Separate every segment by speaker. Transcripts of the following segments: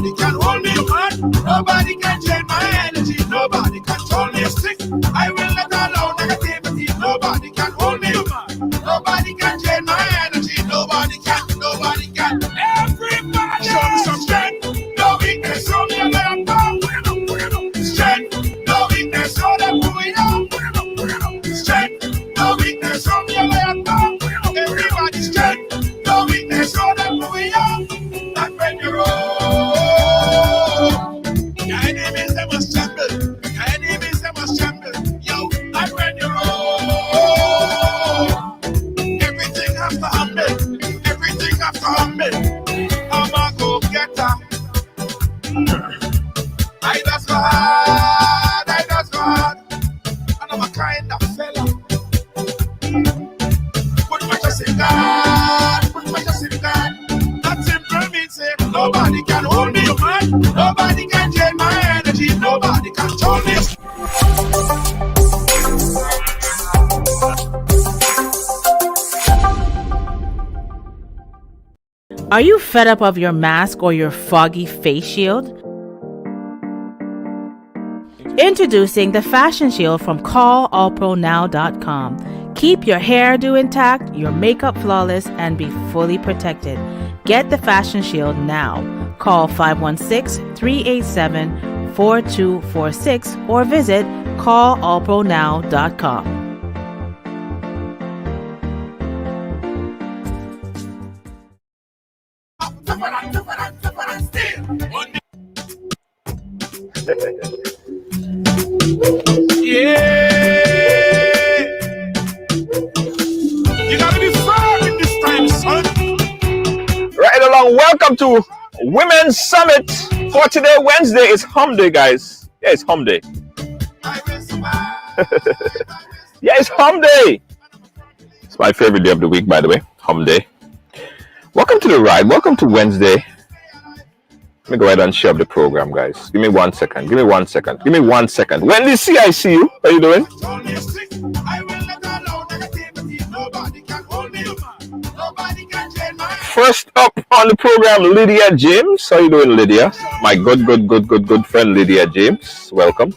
Speaker 1: Nobody can hold me, man. Nobody can change my energy. Nobody control me. Stick. I will not allow negativity. Nobody can hold me, man. Nobody can change my energy. Nobody can. Nobody can. Everybody show me some strength. No weakness, show me a man. Strength. No weakness, show them who we are. Strength. No weakness, show me a man. Everybody strength. No weakness, show them who we are. And when you roll, your enemies they must tremble. Your enemies they must tremble. Yo, and when you roll, everything has to humble. Everything has to humble. I'm a go-getter. I just go hard. I just go hard. And I'm a kind of fella. Put my trust in God. Put my trust in God. That simple means say nobody can hold me, man. Nobody can change my energy. Nobody can control me.
Speaker 2: Are you fed up of your mask or your foggy face shield? Introducing the Fashion Shield from callallpronow.com. Keep your hairdo intact, your makeup flawless, and be fully protected. Get the Fashion Shield now. Call 516-387-4246 or visit callallpronow.com.
Speaker 1: Yeah, you gotta be firm in this time, son.
Speaker 3: Right along, welcome to Women's Summit for today, Wednesday. It's Hum Day, guys. Yeah, it's Hum Day. Yeah, it's Hum Day. It's my favorite day of the week, by the way, Hum Day. Welcome to the ride. Welcome to Wednesday. Let me go ahead and share up the program, guys. Give me 1 second. Give me 1 second. Give me 1 second. Wendy C, I see you. How you doing? First up on the program, Lydia James. How you doing, Lydia? My good friend, Lydia James. Welcome.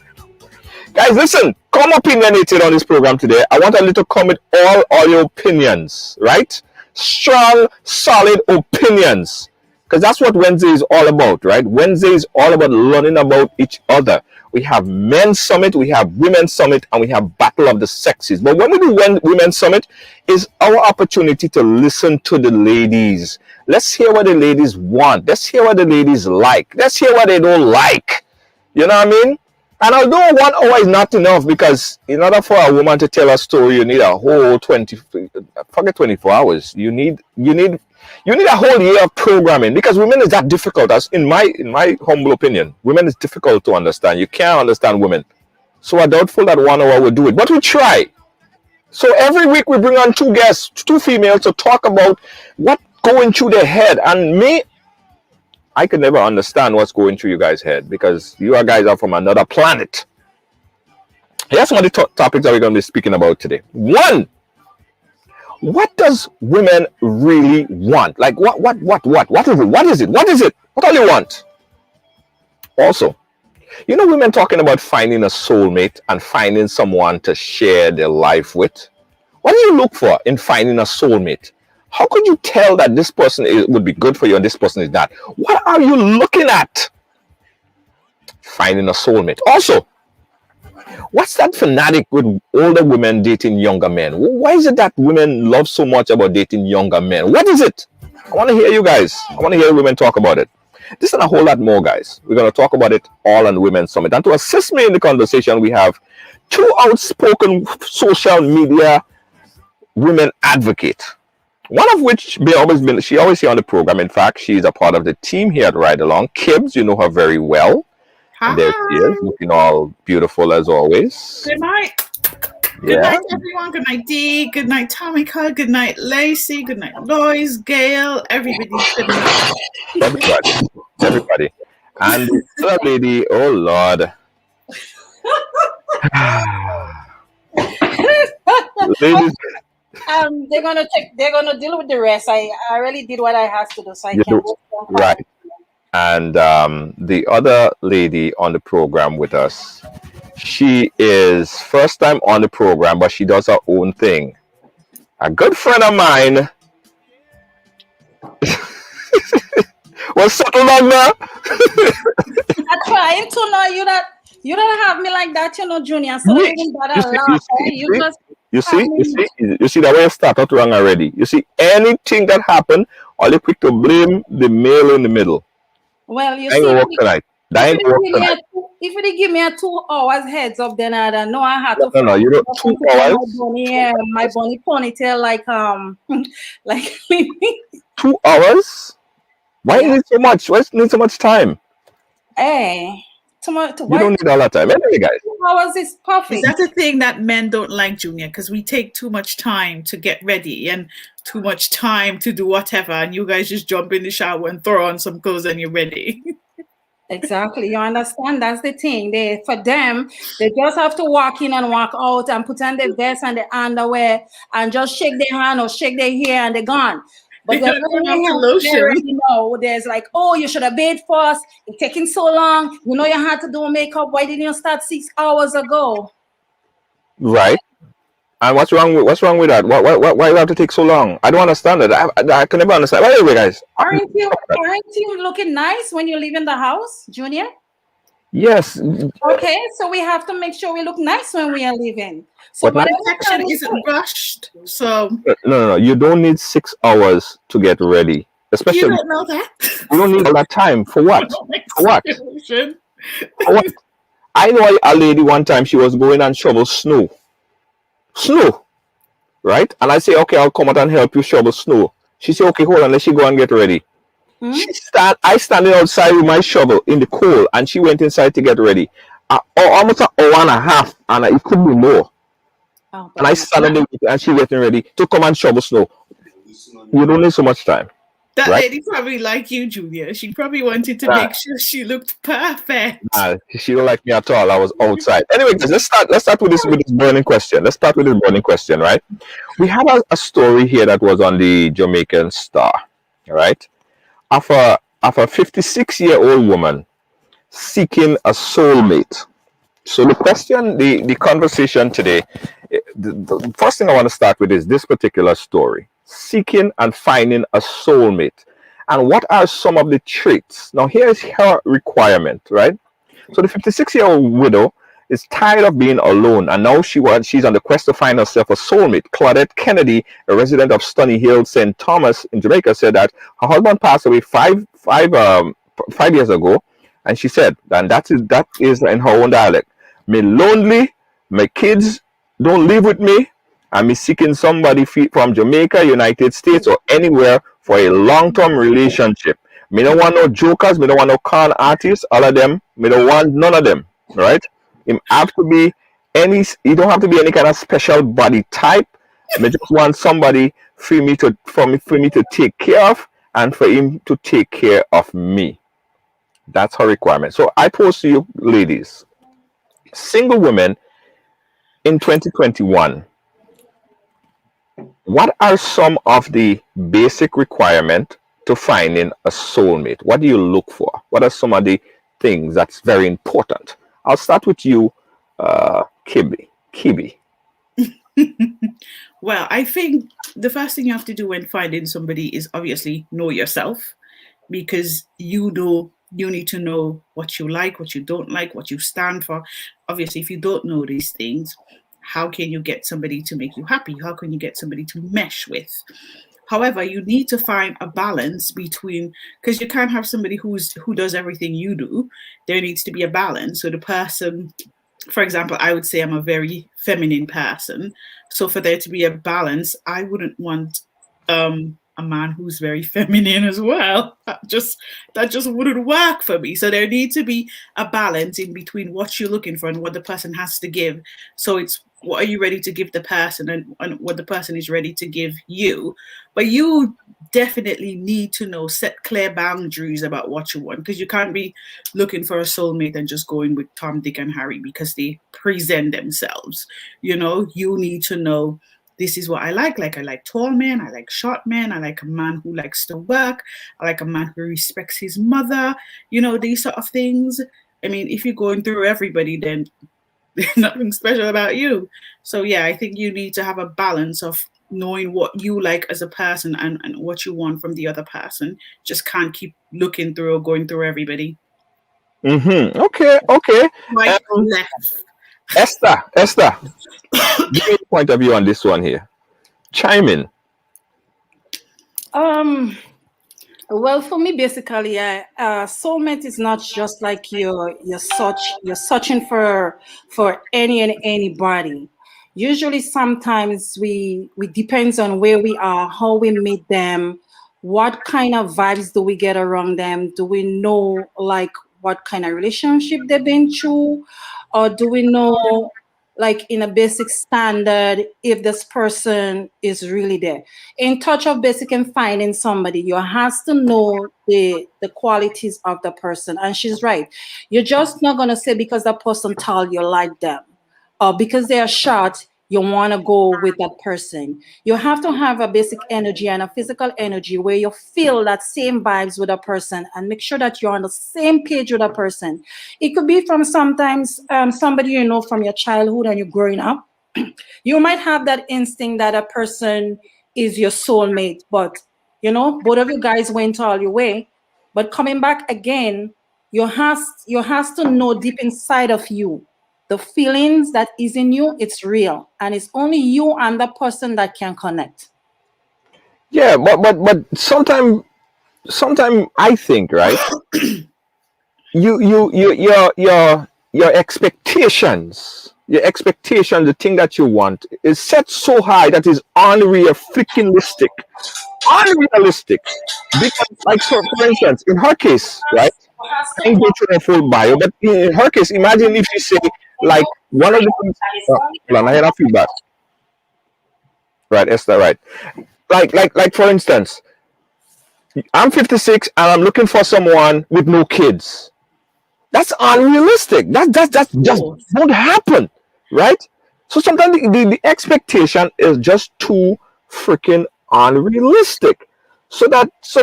Speaker 3: Guys, listen. Come opinionated on this program today. I want a little comment, all your opinions, right? Strong, solid opinions. Because that's what Wednesday is all about, right? Wednesday is all about learning about each other. We have Men's Summit, we have Women's Summit, and we have Battle of the Sexes. But when we do Women's Summit, is our opportunity to listen to the ladies. Let's hear what the ladies want. Let's hear what the ladies like. Let's hear what they don't like. You know what I mean? And although 1 hour is not enough, because in order for a woman to tell a story, you need a whole 24 hours. You need a whole year of programming, because women is that difficult. As in my humble opinion, women is difficult to understand. You can't understand women. So I doubtful that 1 hour will do it, but we try. So every week we bring on 2 guests, 2 females, to talk about what going through their head. And me, I can never understand what's going through you guys' head, because you guys are from another planet. Here's some of the topics that we're going to be speaking about today. 1, what does women really want? Like what is it? What all you want? Also, you know, women talking about finding a soulmate and finding someone to share their life with. What do you look for in finding a soulmate? How could you tell that this person would be good for you and this person is not? What are you looking at? Finding a soulmate. Also, what's that fanatic with older women dating younger men? Why is it that women love so much about dating younger men? What is it? I want to hear you guys. I want to hear women talk about it. This and a whole lot more, guys. We're going to talk about it all on Women's Summit. And to assist me in the conversation, we have 2 outspoken social media women advocates. One of which she always here on the program. In fact, she's a part of the team here at Ridealong. Kibbs, you know her very well.
Speaker 4: Hi.
Speaker 3: And there she is, looking all beautiful as always.
Speaker 4: Good night. Good night, everyone. Good night, Dee. Good night, Tamika. Good night, Lacey. Good night, Lois, Gail. Everybody's good night.
Speaker 3: Everybody. And the other lady, oh Lord. Ladies.
Speaker 5: They're gonna deal with the rest. I already did what I had to do, so I can't.
Speaker 3: Right. and the other lady on the program with us, she is first time on the program, but she does her own thing. A good friend of mine was settled on there.
Speaker 5: I'm trying to know you don't have me like that, Junior. So
Speaker 3: You
Speaker 5: even
Speaker 3: you
Speaker 5: better
Speaker 3: see,
Speaker 5: laugh.
Speaker 3: you see,
Speaker 5: You
Speaker 3: you see,
Speaker 5: just
Speaker 3: you
Speaker 5: have
Speaker 3: see, you
Speaker 5: me.
Speaker 3: see, you see that way you start out wrong already. You see, anything that happened, all you quick to blame the male in the middle.
Speaker 5: Well, you
Speaker 3: That ain't
Speaker 5: see,
Speaker 3: gonna work tonight. That
Speaker 5: if
Speaker 3: ain't
Speaker 5: it
Speaker 3: gonna work
Speaker 5: give me
Speaker 3: tonight.
Speaker 5: if it give me a 2 hours heads up, then I don't know I had
Speaker 3: No,
Speaker 5: to
Speaker 3: no, no. You don't.
Speaker 5: want
Speaker 3: Two
Speaker 5: to do
Speaker 3: hours.
Speaker 5: my bunny ponytail like like
Speaker 3: 2 hours. Why you
Speaker 5: yeah.
Speaker 3: need so much? Why you need so much time?
Speaker 5: Hey, tomorrow
Speaker 3: You
Speaker 5: why
Speaker 3: don't need all that time. Anyway, guys.
Speaker 5: 2 hours is
Speaker 4: Is
Speaker 5: perfect.
Speaker 4: that a thing that men don't like, Junior? Because we take too much time to get ready and too much time to do whatever, and you guys just jump in the shower and throw on some clothes and you're ready.
Speaker 5: Exactly. You understand? That's the thing. For them, they just have to walk in and walk out and put on their vest and their underweir and just shake their hand or shake their hair and they're gone. But
Speaker 4: They
Speaker 5: when
Speaker 4: don't even have
Speaker 5: we
Speaker 4: to
Speaker 5: have they
Speaker 4: lotion.
Speaker 5: already know, there's like, oh, you should have bathed first. It's taking so long. You know you had to do makeup. Why didn't you start 6 hours ago?
Speaker 3: Right. And what's wrong with that? Why you have to take so long? I don't understand that. I can never understand. But anyway, guys.
Speaker 5: Aren't you looking nice when you leave in the house, Junior?
Speaker 3: Yes,
Speaker 5: Okay, so we have to make sure we look nice when we are leaving. So
Speaker 3: but not.
Speaker 5: whatever time
Speaker 4: Protection
Speaker 5: we
Speaker 4: isn't rushed, so
Speaker 3: No, no, no. You don't need 6 hours to get ready.
Speaker 4: you
Speaker 3: Especially,
Speaker 4: don't know that.
Speaker 3: you don't need all that time. For what? For what?
Speaker 4: Lotion.
Speaker 3: For what? I know a lady one time, she was going and shovel snow. Snow, right? And I say, okay, I'll come out and help you shovel snow. She said, okay, hold on, let she go and get ready.
Speaker 5: Hmm?
Speaker 3: I standing outside with my shovel in the cold, and she went inside to get ready. Almost an hour and a half, and it could be more.
Speaker 5: Oh,
Speaker 3: And I
Speaker 5: but
Speaker 3: stand there and she getting ready to come and shovel snow. You don't need so much time,
Speaker 4: That
Speaker 3: right?
Speaker 4: lady probably like you, Julia. She probably wanted to
Speaker 3: Nah,
Speaker 4: make sure she looked perfect.
Speaker 3: nah, she don't like me at all. I was outside. Anyway, guys, let's start with this burning question. Let's start with this burning question, right? We have a story here that was on the Jamaican Star, right? Of a 56-year-old woman seeking a soulmate. So the conversation today, the first thing I want to start with is this particular story: seeking and finding a soulmate, and what are some of the traits? Now, here's her requirement, right? So the 56-year-old widow is tired of being alone, and now she's on the quest to find herself a soulmate. Claudette Kennedy, a resident of Stony Hill, St. Thomas in Jamaica, said that her husband passed away 5 years ago, and she said, and that is in her own dialect, me lonely, my kids don't live with me, and me seeking somebody from Jamaica, United States, or anywhere for a long-term relationship. Me don't want no jokers, me don't want no con artists, all of them, me don't want none of them, right? Him have to be you don't have to be any kind of special body type. Me just want somebody for me to take care of and for him to take care of me. That's her requirement. So I pose to you, ladies, single women in 2021, what are some of the basic requirement to finding a soulmate? What do you look for? What are some of the things that's very important? I'll start with you, Kibi.
Speaker 4: Well, I think the first thing you have to do when finding somebody is obviously know yourself, because you need to know what you like, what you don't like, what you stand for. Obviously, if you don't know these things, how can you get somebody to make you happy? How can you get somebody to mesh with? However, you need to find a balance between, because you can't have somebody who does everything you do. There needs to be a balance. So the person, for example, I would say I'm a very feminine person. So for there to be a balance, I wouldn't want a man who's very feminine as well. That just wouldn't work for me. So there needs to be a balance in between what you're looking for and what the person has to give. So it's what are you ready to give the person, and what the person is ready to give you. But you definitely need to know, set clear boundaries about what you want, because you can't be looking for a soulmate and just going with Tom, Dick, and Harry because they present themselves. You need to know this is what I like. Like, I like tall men, I like short men, I like a man who likes to work, I like a man who respects his mother, these sort of things. I mean, if you're going through everybody, then there's nothing special about you. So yeah, I think you need to have a balance of knowing what you like as a person and what you want from the other person. Just can't keep looking through or going through everybody.
Speaker 3: Okay.
Speaker 4: Right, left.
Speaker 3: Esther, give me a point of view on this one here. Chime in.
Speaker 5: Well, for me, basically, soulmate is not just like you're searching for any and anybody. Usually, sometimes we depends on where we are, how we meet them, what kind of vibes do we get around them? Do we know like what kind of relationship they've been through, or do we know like in a basic standard if this person is really there? In touch of basic and finding somebody, you have to know the qualities of the person. And she's right, you're just not going to say because that person told you like them or because they are short you want to go with that person. You have to have a basic energy and a physical energy where you feel that same vibes with a person and make sure that you're on the same page with a person. It could be from sometimes somebody you know from your childhood and you're growing up. You might have that instinct that a person is your soulmate, but both of you guys went all your way. But coming back again, you have to know deep inside of you the feelings that is in you, it's real, and it's only you and the person that can connect.
Speaker 3: Yeah, but sometimes I think, right? Your expectations, the thing that you want is set so high that is unrealistic. Because, like, for instance, in her case, right? I can go through a full bio, but in her case, imagine if you say, like, one of the things. Hold on, I had a feedback. Right, Esther, right. Like for instance, I'm 56 and I'm looking for someone with no kids. That's unrealistic. That just won't happen, right? So sometimes the expectation is just too freaking unrealistic. So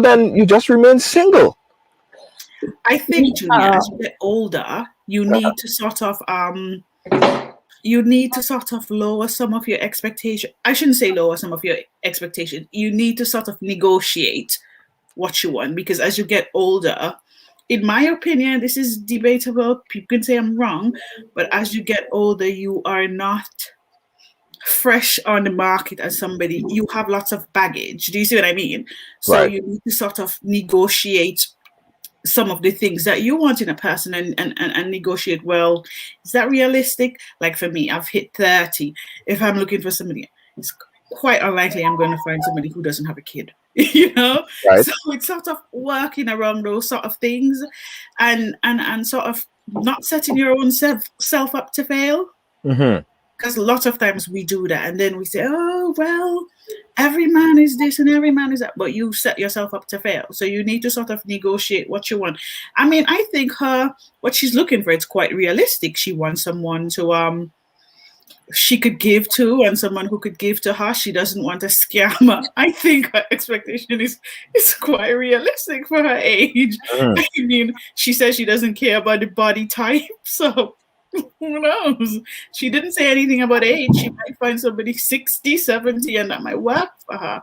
Speaker 3: then you just remain single.
Speaker 4: I think, Junior, as you get older, you need to sort of lower some of your expectation. I shouldn't say lower some of your expectation. You need to sort of negotiate what you want, because as you get older, in my opinion, this is debatable. People can say I'm wrong, but as you get older, you are not fresh on the market as somebody. You have lots of baggage. Do you see what I mean? So
Speaker 3: Right.
Speaker 4: you need to sort of negotiate some of the things that you want in a person and negotiate, well, is that realistic? Like for me, I've hit 30. If I'm looking for somebody, it's quite unlikely I'm going to find somebody who doesn't have a kid.
Speaker 3: Right.
Speaker 4: So it's sort of working around those sort of things and sort of not setting your own self up to fail. Because a lot of times we do that and then we say, oh, well, every man is this and every man is that, but you set yourself up to fail. So you need to sort of negotiate what you want. I mean, I think what she's looking for, it's quite realistic. She wants someone to she could give to and someone who could give to her. She doesn't want a scammer. I think her expectation is quite realistic for her age. I mean, she says she doesn't care about the body type, so who knows? She didn't say anything about age. She might find somebody 60, 70, and that might work for her.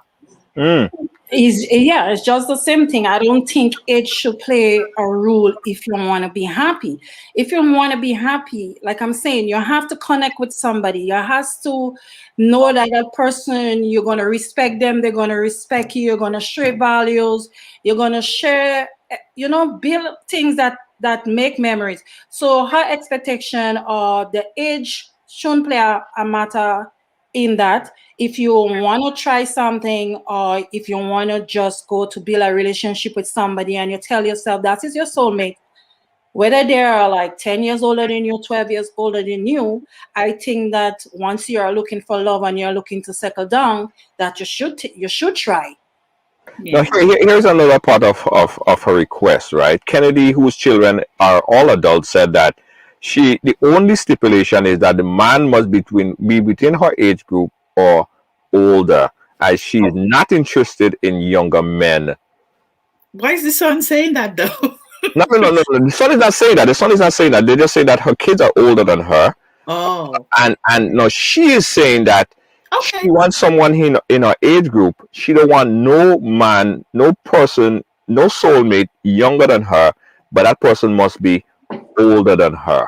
Speaker 5: It's just the same thing. I don't think age should play a role if you want to be happy. If you want to be happy, like I'm saying, you have to connect with somebody. You have to know that person, you're going to respect them. They're going to respect you. You're going to share values. You're going to share, build things that make memories. So her expectation or the age shouldn't play a matter in that. If you want to try something or if you want to just go to build a relationship with somebody and you tell yourself that is your soulmate, whether they are like 10 years older than you, 12 years older than you, I think that once you are looking for love and you're looking to settle down, that you should try.
Speaker 3: Yeah. Now, here's another part of her request, right? Kennedy, whose children are all adults, said that the only stipulation is that the man must be within her age group or older, as she is not interested in younger men.
Speaker 4: Why is the son saying that though?
Speaker 3: No. The son is not saying that. The son is not saying that. They just say that her kids are older than her.
Speaker 4: Oh,
Speaker 3: And no, she is saying that
Speaker 4: okay.
Speaker 3: she wants someone in her age group. She don't want no man, no person, no soulmate younger than her, but that person must be older than her.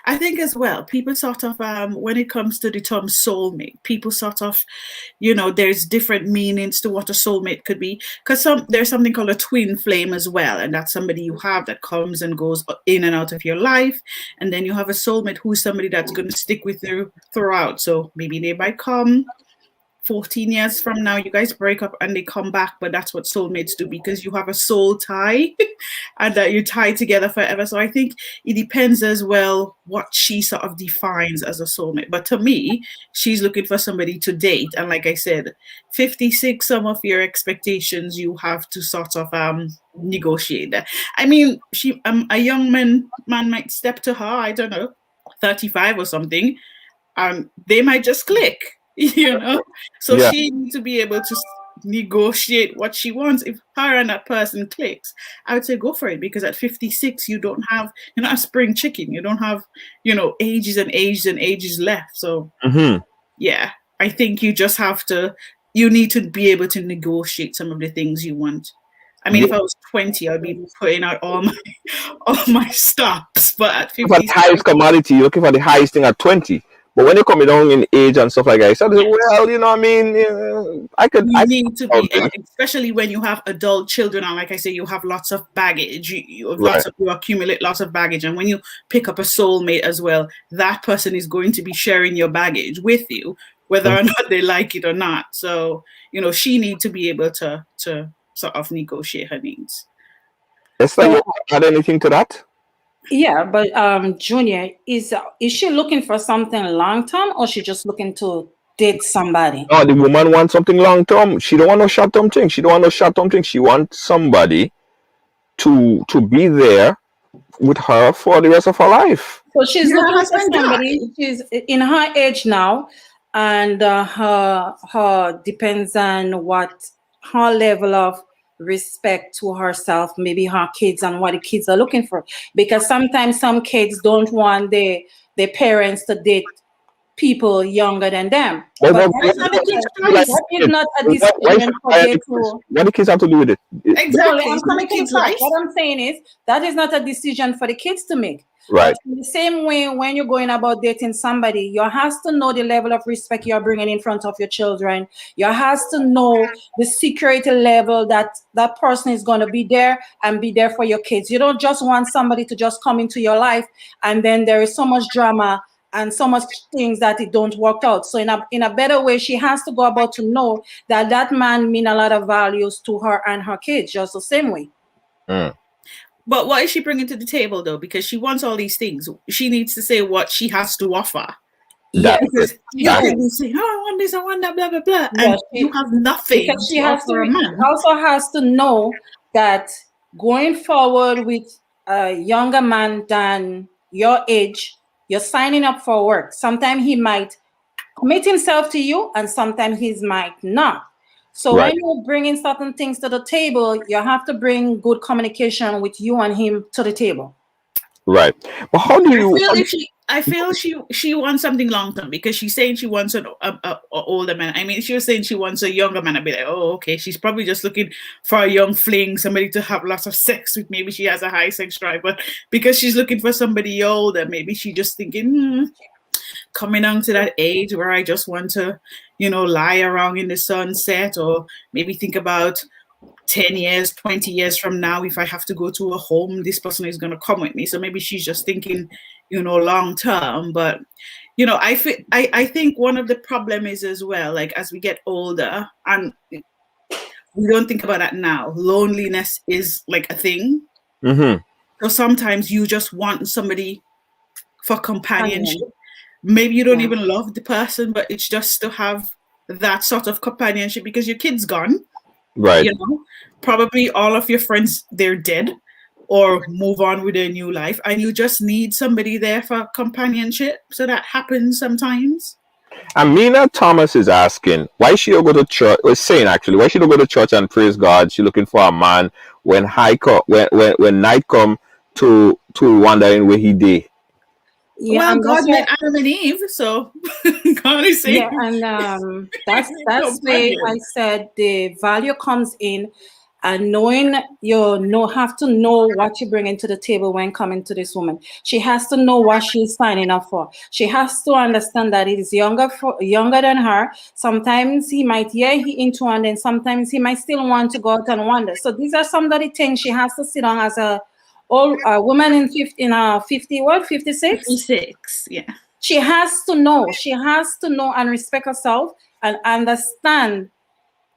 Speaker 4: I think as well, people sort of, when it comes to the term soulmate, people sort of, there's different meanings to what a soulmate could be. Because there's something called a twin flame as well. And that's somebody you have that comes and goes in and out of your life. And then you have a soulmate who's somebody that's going to stick with you throughout. So maybe they might come 14 years from now, you guys break up and they come back, but that's what soulmates do, because you have a soul tie and that you tie together forever. So I think it depends as well what she sort of defines as a soulmate. But to me, she's looking for somebody to date. And like I said, 56, some of your expectations, you have to sort of negotiate that. I mean, a young man might step to her, I don't know, 35 or something, they might just click. So
Speaker 3: Yeah.
Speaker 4: she needs to be able to negotiate what she wants. If her and that person clicks, I would say go for it, because at 56 you're not a spring chicken. You don't have ages and ages and ages left. So yeah, I think you just you need to be able to negotiate some of the things you want. I mean, if I was 20, I'd be putting out all my stops, but at 50,
Speaker 3: for the highest commodity, you're looking for the highest thing at 20. But when you're coming down in age and stuff like that, so well, you know what I mean? I
Speaker 4: need to be, especially when you have adult children, and like I say, you have lots of baggage. You accumulate lots of baggage, and when you pick up a soulmate as well, that person is going to be sharing your baggage with you, whether or not they like it or not. So she needs to be able to sort of negotiate her needs.
Speaker 3: Esther, you add anything to that?
Speaker 5: Yeah, but Junior, is she looking for something long term, or she just looking to date somebody?
Speaker 3: No, the woman wants something long term. She don't want no short term thing. She wants somebody to be there with her for the rest of her life.
Speaker 5: So she's looking for somebody. She's in her age now, and her depends on what her level of respect to herself, maybe her kids, and what the kids are looking for. Because sometimes some kids don't want their parents to date people younger than them. But that is not a decision for them to.
Speaker 3: What do kids have to do with it?
Speaker 4: Exactly.
Speaker 5: What I'm saying is that is not a decision for the kids to make.
Speaker 3: Right.
Speaker 5: But in the same way, when you're going about dating somebody, you have to know the level of respect you're bringing in front of your children. You have to know the security level that person is going to be there and be there for your kids. You don't just want somebody to just come into your life and then there is so much drama and so much things that it don't work out. So in a better way, she has to go about to know that man mean a lot of values to her and her kids, just the same way.
Speaker 4: But what is she bringing to the table, though? Because she wants all these things. She needs to say what she has to offer.
Speaker 5: Yeah,
Speaker 4: because you can be saying, "Oh, I want this, I want that, blah blah blah," and you have nothing.
Speaker 5: Because she also has to know that going forward with a younger man than your age, you're signing up for work. Sometimes he might commit himself to you, and sometimes he might not. So when you're bringing certain things to the table, you have to bring good communication with you and him to the table.
Speaker 3: Right. But how do you?
Speaker 4: I feel she wants something long term, because she's saying she wants an older man. I mean, she was saying she wants a younger man. I'd be like, oh, okay. She's probably just looking for a young fling, somebody to have lots of sex with. Maybe she has a high sex drive, but because she's looking for somebody older, maybe she just thinking, coming on to that age where I just want to, lie around in the sunset, or maybe think about 10 years, 20 years from now, if I have to go to a home, this person is going to come with me. So maybe she's just thinking, long term. But, I think one of the problem is as well, like as we get older, and we don't think about that now, loneliness is like a thing. So sometimes you just want somebody for companionship. Maybe you don't even love the person, but it's just to have that sort of companionship, because your kid's gone.
Speaker 3: Right.
Speaker 4: Probably all of your friends, they're dead or move on with their new life, and you just need somebody there for companionship. So that happens sometimes.
Speaker 3: Amina Thomas is asking why she don't go to church. Was saying actually why she don't go to church and praise God. She looking for a man when when night come to wondering where he did.
Speaker 5: Yeah,
Speaker 4: Well,
Speaker 5: and
Speaker 4: God
Speaker 5: that's
Speaker 4: made
Speaker 5: why.
Speaker 4: Adam and Eve, so God is
Speaker 5: Yeah,
Speaker 4: saying
Speaker 5: and that's
Speaker 4: no
Speaker 5: why
Speaker 4: problem.
Speaker 5: I said the value comes in, and knowing you have to know what you bring into the table when coming to this woman. She has to know what she's signing up for. She has to understand that it is younger than her. Sometimes he might he into, and then sometimes he might still want to go out and wander. So these are some of the things she has to sit on as a old woman in 50 what 56.
Speaker 4: 56, yeah.
Speaker 5: She has to know. She has to know and respect herself and understand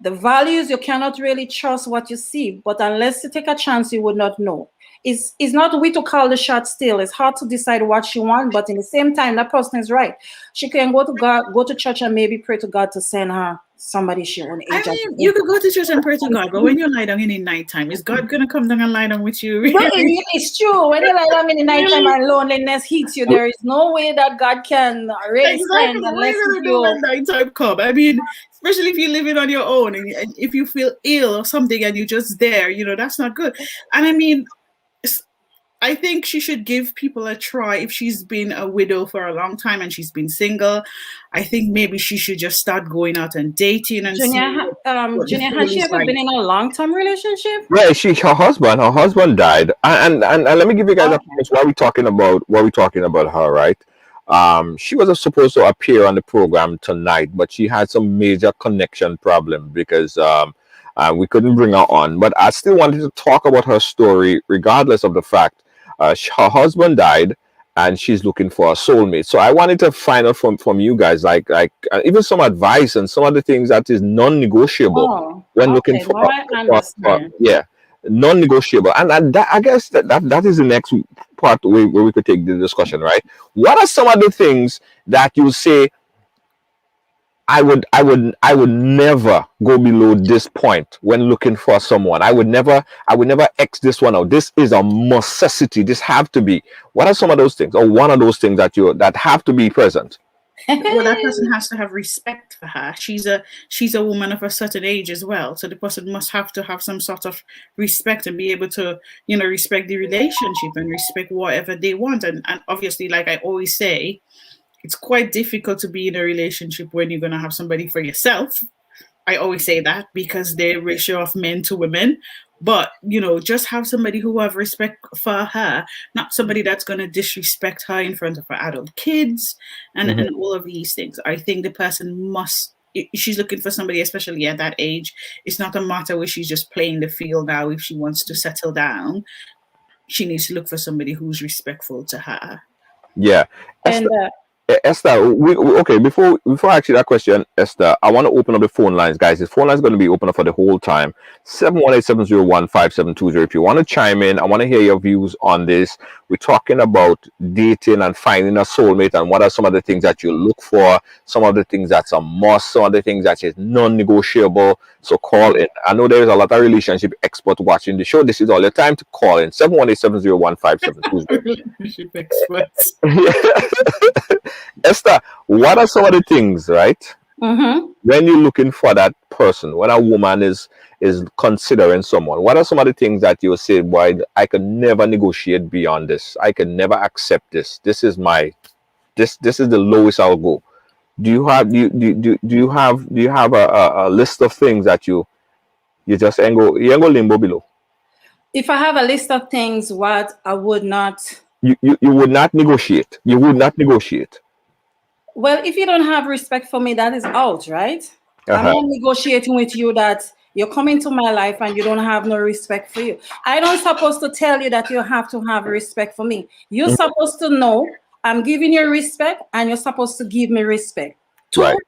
Speaker 5: the values. You cannot really trust what you see, but unless you take a chance, you would not know. It's not we to call the shot still. It's hard to decide what she wants, but in the same time, that person is right. She can go to God, go to church, and maybe pray to God to send her somebody she own
Speaker 4: I
Speaker 5: age.
Speaker 4: mean, you could go to church and pray to God, but when you lie down in the nighttime, is God gonna come down and lie down with you?
Speaker 5: No,
Speaker 4: Really?
Speaker 5: it's true. When you lie down in the nighttime
Speaker 4: Really?
Speaker 5: and loneliness hits you, there is no way that God can really
Speaker 4: Exactly.
Speaker 5: send
Speaker 4: What are
Speaker 5: unless
Speaker 4: you
Speaker 5: it's
Speaker 4: gonna do
Speaker 5: you.
Speaker 4: when nighttime come? I mean, especially if you're living on your own and if you feel ill or something and you're just there, that's not good. And I mean, I think she should give people a try. If she's been a widow for a long time and she's been single, I think maybe she should just start going out and dating and see what the
Speaker 5: Junior, has
Speaker 4: feel
Speaker 5: she
Speaker 4: is
Speaker 5: ever
Speaker 4: like.
Speaker 5: been in a long-term relationship?
Speaker 3: Yeah, her husband died, and let me give you guys a
Speaker 5: Okay.
Speaker 3: point why we talking about her, right? She was supposed to appear on the program tonight, but she had some major connection problem because we couldn't bring her on. But I still wanted to talk about her story, regardless of the fact her husband died, and she's looking for a soulmate. So I wanted to find out from you guys, even some advice and some of the things that is non-negotiable
Speaker 5: Oh,
Speaker 3: when looking
Speaker 5: okay.
Speaker 3: for,
Speaker 5: Now I understand.
Speaker 3: yeah, non-negotiable. And I guess that is the next part where we could take the discussion, right? What are some of the things that you say I would never go below this point when looking for someone. I would never X this one out. This is a necessity. This have to be. What are some of those things, or one of those things that have to be present?
Speaker 4: Well, that person has to have respect for her. She's a woman of a certain age as well, so the person must have to have some sort of respect and be able to respect the relationship and respect whatever they want. And obviously, like I always say, it's quite difficult to be in a relationship when you're going to have somebody for yourself. I always say that because the ratio of men to women. But just have somebody who have respect for her, not somebody that's going to disrespect her in front of her adult kids and
Speaker 3: Mhm.
Speaker 4: all of these things. I think the person must. If she's looking for somebody, especially at that age, it's not a matter where she's just playing the field now. If she wants to settle down, she needs to look for somebody who's respectful to her.
Speaker 3: Yeah.
Speaker 5: And
Speaker 3: Esther, okay. Before I ask you that question, Esther, I want to open up the phone lines, guys. The phone line is going to be open up for the whole time. 718-701-5720. If you want to chime in, I want to hear your views on this. We're talking about dating and finding a soulmate, and what are some of the things that you look for, some of the things that's a must, some of the things that is non-negotiable. So call in. I know there is a lot of relationship experts watching the show. This is all your time to call in. 718-701-5720.
Speaker 4: Relationship experts.
Speaker 3: Esther, what are some of the things, right?
Speaker 5: mhm.
Speaker 3: When you're looking for that person, when a woman is considering someone, what are some of the things that you say, boy, I could never negotiate beyond this. I can never accept this. This is the lowest I'll go. Do you have a list of things that you just ain't go limbo below?
Speaker 5: If I have a list of things, what I would not.
Speaker 3: You would not negotiate. You would not negotiate.
Speaker 5: Well, if you don't have respect for me, that is out, right? I'm
Speaker 3: Uh-huh.
Speaker 5: not negotiating with you that you're coming to my life and you don't have no respect for you. I don't supposed to tell you that you have to have respect for me. You're
Speaker 3: Mhm.
Speaker 5: supposed to know I'm giving you respect and you're supposed to give me respect. Two,
Speaker 3: Right.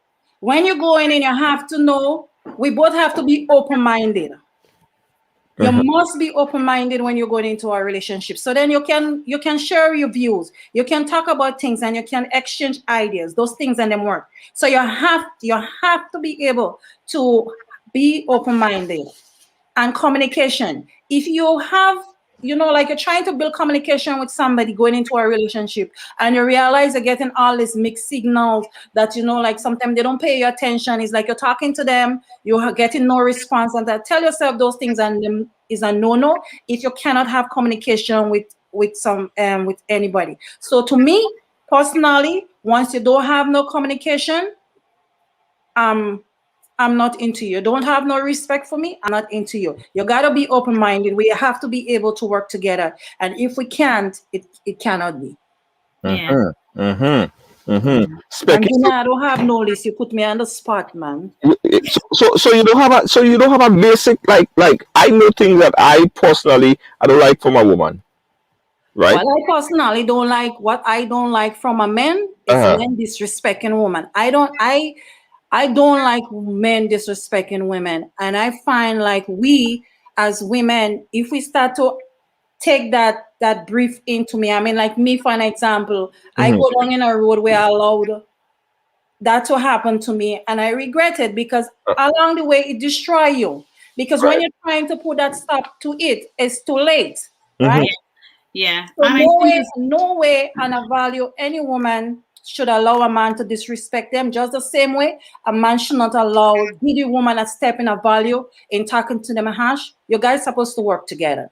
Speaker 5: when you go in and you have to know, we both have to be open-minded. You
Speaker 3: Mhm.
Speaker 5: must be open-minded when you're going into a relationship. So then you can share your views, you can talk about things, and you can exchange ideas. Those things and them work. So you have to be able to be open-minded and communication. If you have like you're trying to build communication with somebody going into a relationship, and you realize you're getting all these mixed signals that, like sometimes they don't pay you attention. It's like you're talking to them, you're getting no response, and that tell yourself those things, and them is a no if you cannot have communication with anybody. So to me personally, once you don't have no communication, I'm not into you. Don't have no respect for me, I'm not into you. You got to be open-minded. We have to be able to work together. And if we can't, it cannot be.
Speaker 2: Yeah.
Speaker 5: And I don't have no list. You put me on the spot, man.
Speaker 3: So you don't have a basic like I know things that I don't like from a woman. Right?
Speaker 5: Well, I personally don't like what I don't like from a man is men disrespecting women. I don't like men disrespecting women. And I find like we as women, if we start to take that brief into me, I mean, like me, for an example, I go down in a road where I allowed that to happen to me, and I regret it, because along the way it destroy you. Because when you're trying to put that stop to it, it's too late, right?
Speaker 2: Yeah.
Speaker 5: So no way, and I value any woman should allow a man to disrespect them. Just the same way, a man should not allow the woman a step in a value in talking to them harsh. You guys supposed to work together.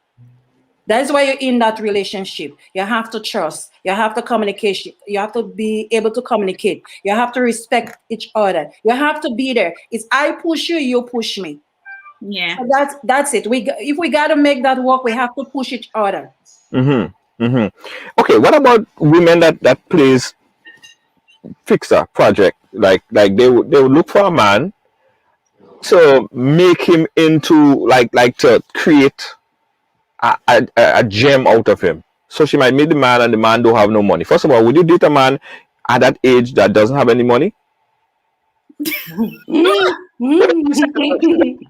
Speaker 5: That's why you're in that relationship. You have to trust. You have to communication. You have to be able to communicate. You have to respect each other. You have to be there. It's I push you, you push me.
Speaker 2: Yeah.
Speaker 5: So that's it. If we got to make that work, we have to push each other.
Speaker 3: Okay, what about women that plays fixer project? Like they would look for a man to make him into like to create a gem out of him. So she might meet the man and the man don't have no money. First of all, would you date a man at that age that doesn't have any money? What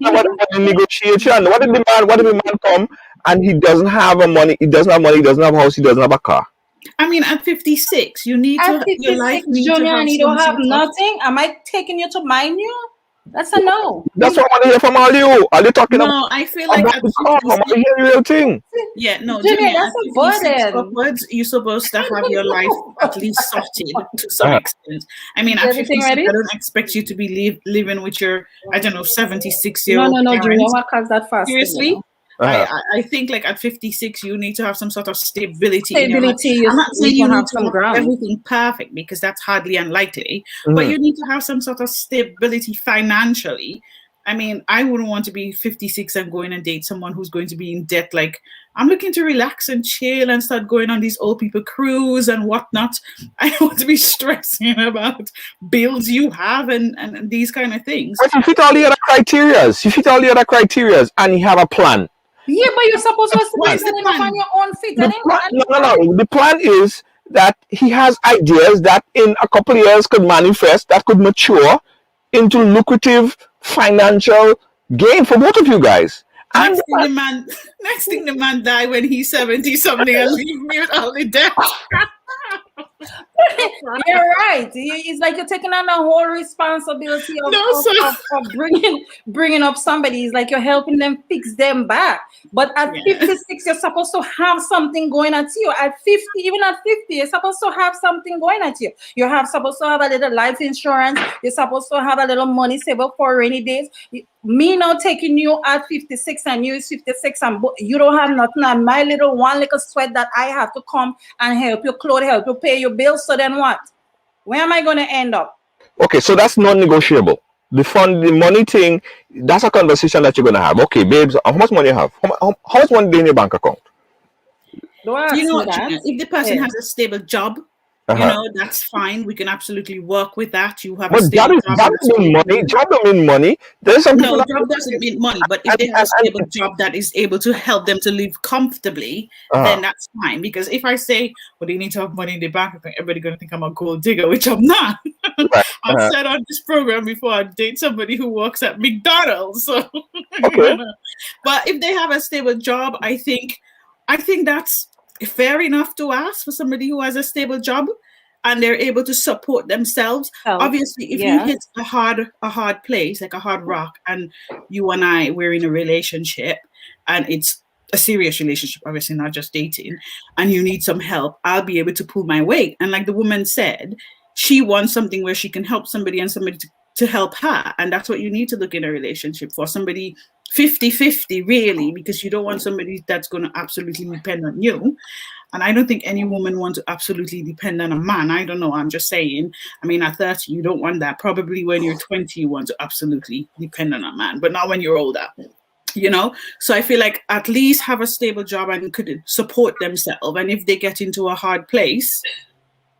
Speaker 3: about the negotiation? What if the man come and he doesn't have money, he doesn't have a house, he doesn't have a car?
Speaker 2: I mean, at 56, you need
Speaker 5: at
Speaker 2: to
Speaker 5: 56,
Speaker 2: your life need
Speaker 5: Junior,
Speaker 2: to have
Speaker 5: and you don't have
Speaker 2: some sort of-
Speaker 5: nothing. Am I taking you to mind you? That's a no.
Speaker 3: That's what I want to hear from all you. Are you talking
Speaker 2: No, I feel like at
Speaker 3: I want to
Speaker 2: 56,
Speaker 3: hear the real thing.
Speaker 2: yeah, no,
Speaker 5: Junior,
Speaker 2: Junior,
Speaker 5: that's
Speaker 2: at
Speaker 5: a
Speaker 2: 56
Speaker 5: burden.
Speaker 2: upwards, you're supposed to have your life at least sorted to some extent. I mean, at
Speaker 5: Everything
Speaker 2: 56,
Speaker 5: ready?
Speaker 2: I don't expect you to be living with your, I don't know, 76-year-old
Speaker 5: No, Junior,
Speaker 2: parents.
Speaker 5: what cause that fast?
Speaker 2: Seriously? I think like at 56 you need to have some sort of stability.
Speaker 5: Stability,
Speaker 2: in your life. I'm not saying you need to
Speaker 5: some
Speaker 2: have
Speaker 5: ground.
Speaker 2: everything perfect, because that's hardly unlikely, but you need to have some sort of stability financially. I mean, I wouldn't want to be 56 and going and date someone who's going to be in debt. Like, I'm looking to relax and chill and start going on these old people cruise and whatnot. I don't want to be stressing about bills you have and these kind of things.
Speaker 3: But you fit all the other criterias, and you have a plan.
Speaker 5: Yeah, but you're supposed to
Speaker 2: What's
Speaker 5: stand
Speaker 2: the
Speaker 5: up
Speaker 2: plan?
Speaker 5: on your own feet.
Speaker 3: No. The plan is that he has ideas that in a couple of years could manifest, that could mature into lucrative financial gain for both of you guys.
Speaker 2: Next thing the man die when he's 70 something and leave me with all the debt.
Speaker 5: You're right. It's like you're taking on the whole responsibility of bringing up somebody. It's like you're helping them fix them back. But at 56, you're supposed to have something going at you. At 50, even at 50, you're supposed to have something going at you. You're supposed to have a little life insurance. You're supposed to have a little money saved up for rainy days. Me now taking you at 56 and you is 56 and you don't have nothing, and my one little sweat that I have to come and help you clothe, help you pay your bills. So then what? Where am I going to end up?
Speaker 3: Okay, so that's non-negotiable. The money thing, that's a conversation that you're going to have. Okay, babes, how much money you have? How much money in your bank account?
Speaker 2: You know what, if the person has a stable job, you know, that's fine. We can absolutely work with that. You have a stable job.
Speaker 3: Job don't mean money. There's some
Speaker 2: no, job doesn't mean money. But if they have a stable job that is able to help them to live comfortably, then that's fine. Because if I say, well, they need to have money in their bank account, everybody's going to think I'm a gold digger, which I'm not. I've said on this program before, I date somebody who works at McDonald's. So, but if they have a stable job, I think that's fair enough to ask for somebody who has a stable job and they're able to support themselves. Obviously, if you hit a hard place, like a hard rock, and you and I, we're in a relationship and it's
Speaker 4: a serious relationship, obviously not just dating, and you need some help, I'll be able to pull my weight. And like the woman said, she wants something where she can help somebody and somebody to help her. And that's what you need to look in a relationship for, somebody 50-50 really, because you don't want somebody that's going to absolutely depend on you. And I don't think any woman wants to absolutely depend on a man. I don't know. I'm just saying. I mean, at 30, you don't want that. Probably when you're 20, you want to absolutely depend on a man, but not when you're older. You know, so I feel like at least have a stable job and could support themselves. And if they get into a hard place,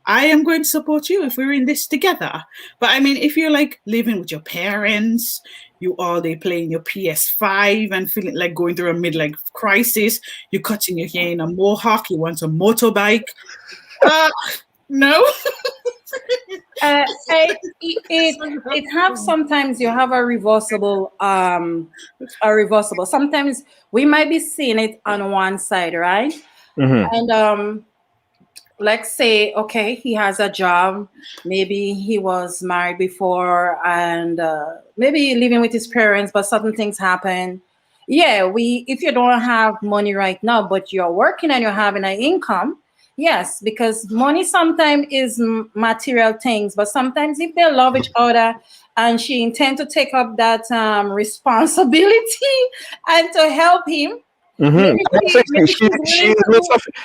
Speaker 4: I am going to support you if we're in this together. But I mean, if you're like living with your parents, you all day playing your PS5 and feeling like going through a midlife crisis, you're cutting your hair in a mohawk, you want a motorbike. No.
Speaker 5: It have sometimes you have a reversible. Sometimes we might be seeing it on one side, right? And let's say, okay, he has a job, maybe he was married before, and maybe living with his parents, but certain things happen. Yeah, if you don't have money right now, but you're working and you're having an income. Yes, because money sometimes is material things, but sometimes if they love each other and she intend to take up that responsibility and to help him,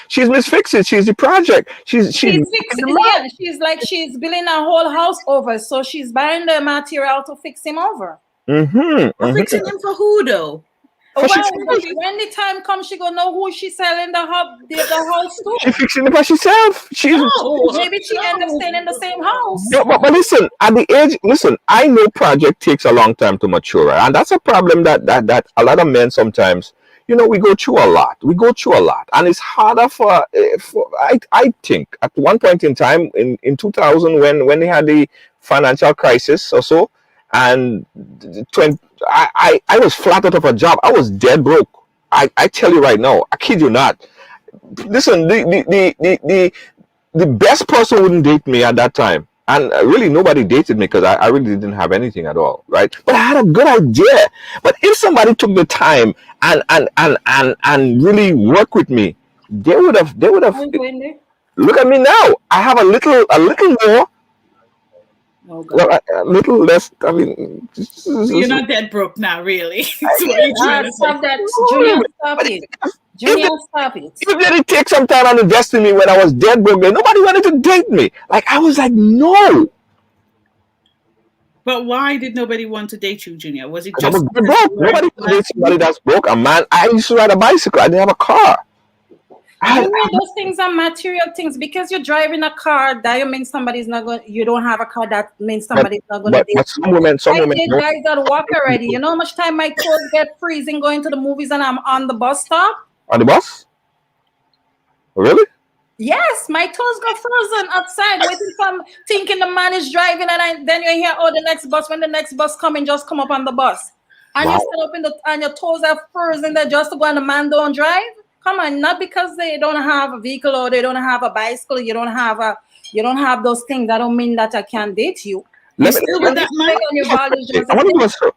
Speaker 3: she's Miss Fix-It. She's the project. She's
Speaker 5: fixing. Yeah, she's building a whole house over, so she's buying the material to fix him over.
Speaker 4: Fixing him for who though?
Speaker 5: Well, when the time comes, she gonna know who she's selling the house to.
Speaker 3: She's fixing it by herself.
Speaker 5: Maybe she end up staying in the same house.
Speaker 3: No, but listen, at the age, I know project takes a long time to mature, and that's a problem that a lot of men sometimes, we go through a lot. And it's harder for I think at one point in time in 2000 when they had the financial crisis or so, and I was flat out of a job. I was dead broke. I tell you right now, I kid you not. Listen, the best person wouldn't date me at that time. And really nobody dated me because I really didn't have anything at all, right? But I had a good idea. But if somebody took the time and really work with me, they would have look at me now. I have a little more.
Speaker 5: Oh,
Speaker 3: well, a little less. I mean,
Speaker 4: you're not that broke now, really.
Speaker 5: Stop that, Junior. Stop it. Junior, stop it.
Speaker 3: You didn't take some time and invest in me when I was dead broke. Nobody wanted to date me. Like I was like, no.
Speaker 4: But why did nobody want to date you, Junior? Was it
Speaker 3: I
Speaker 4: just
Speaker 3: was broke? Nobody could date somebody that's broke. A man. I used to ride a bicycle. I didn't have a car.
Speaker 5: Those things are material things. Because you're driving a car, that means somebody's not going. You don't have a car, that means somebody's not going to date.
Speaker 3: But some women,
Speaker 5: guys that walk already. You know how much time my toes get freezing going to the movies, and I'm on the bus stop.
Speaker 3: On the bus? Really?
Speaker 5: Yes, my toes got frozen outside, waiting for thinking the man is driving, and then you hear, the next bus. When the next bus coming, just come up on the bus, and you stand up and your toes are frozen there just to go, and the man don't drive. Come on, not because they don't have a vehicle or they don't have a bicycle, you don't have those things. That don't mean that I can't date you.
Speaker 3: I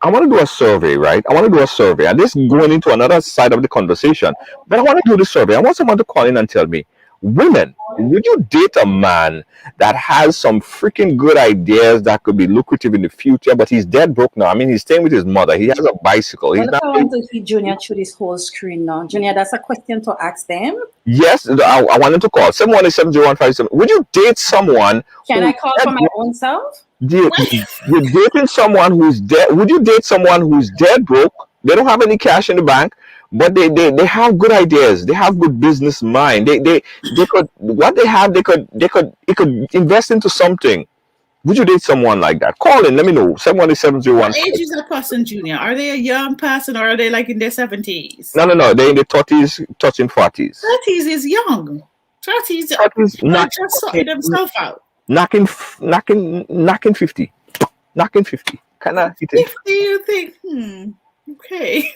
Speaker 3: want to do a survey, right? I want to do a survey, and this is going into another side of the conversation. But I want to do the survey. I want someone to call in and tell me, women, would you date a man that has some freaking good ideas that could be lucrative in the future, but he's dead broke now? I mean, he's staying with his mother. He has a bicycle.
Speaker 5: I want to see Junior through this whole screen now. Junior, that's a question to ask them.
Speaker 3: Yes, I want them to call. 718-70157. Would you date someone?
Speaker 5: Can I call for my own self?
Speaker 3: You're dating someone who's dead. Would you date someone who's dead broke? They don't have any cash in the bank, but they have good ideas. They have good business mind. They could what they have. They could invest into something. Would you date someone like that? Call in. Let me know. 717-701.
Speaker 4: What age is a person, Junior? Are they a young person or are they like in their 70s?
Speaker 3: No. They're in the 30s, touching 40s.
Speaker 4: 30s is young. 30s not just sorting themselves out.
Speaker 3: Knocking 50. Knocking 50. Kind of.
Speaker 4: 50, you think? Okay.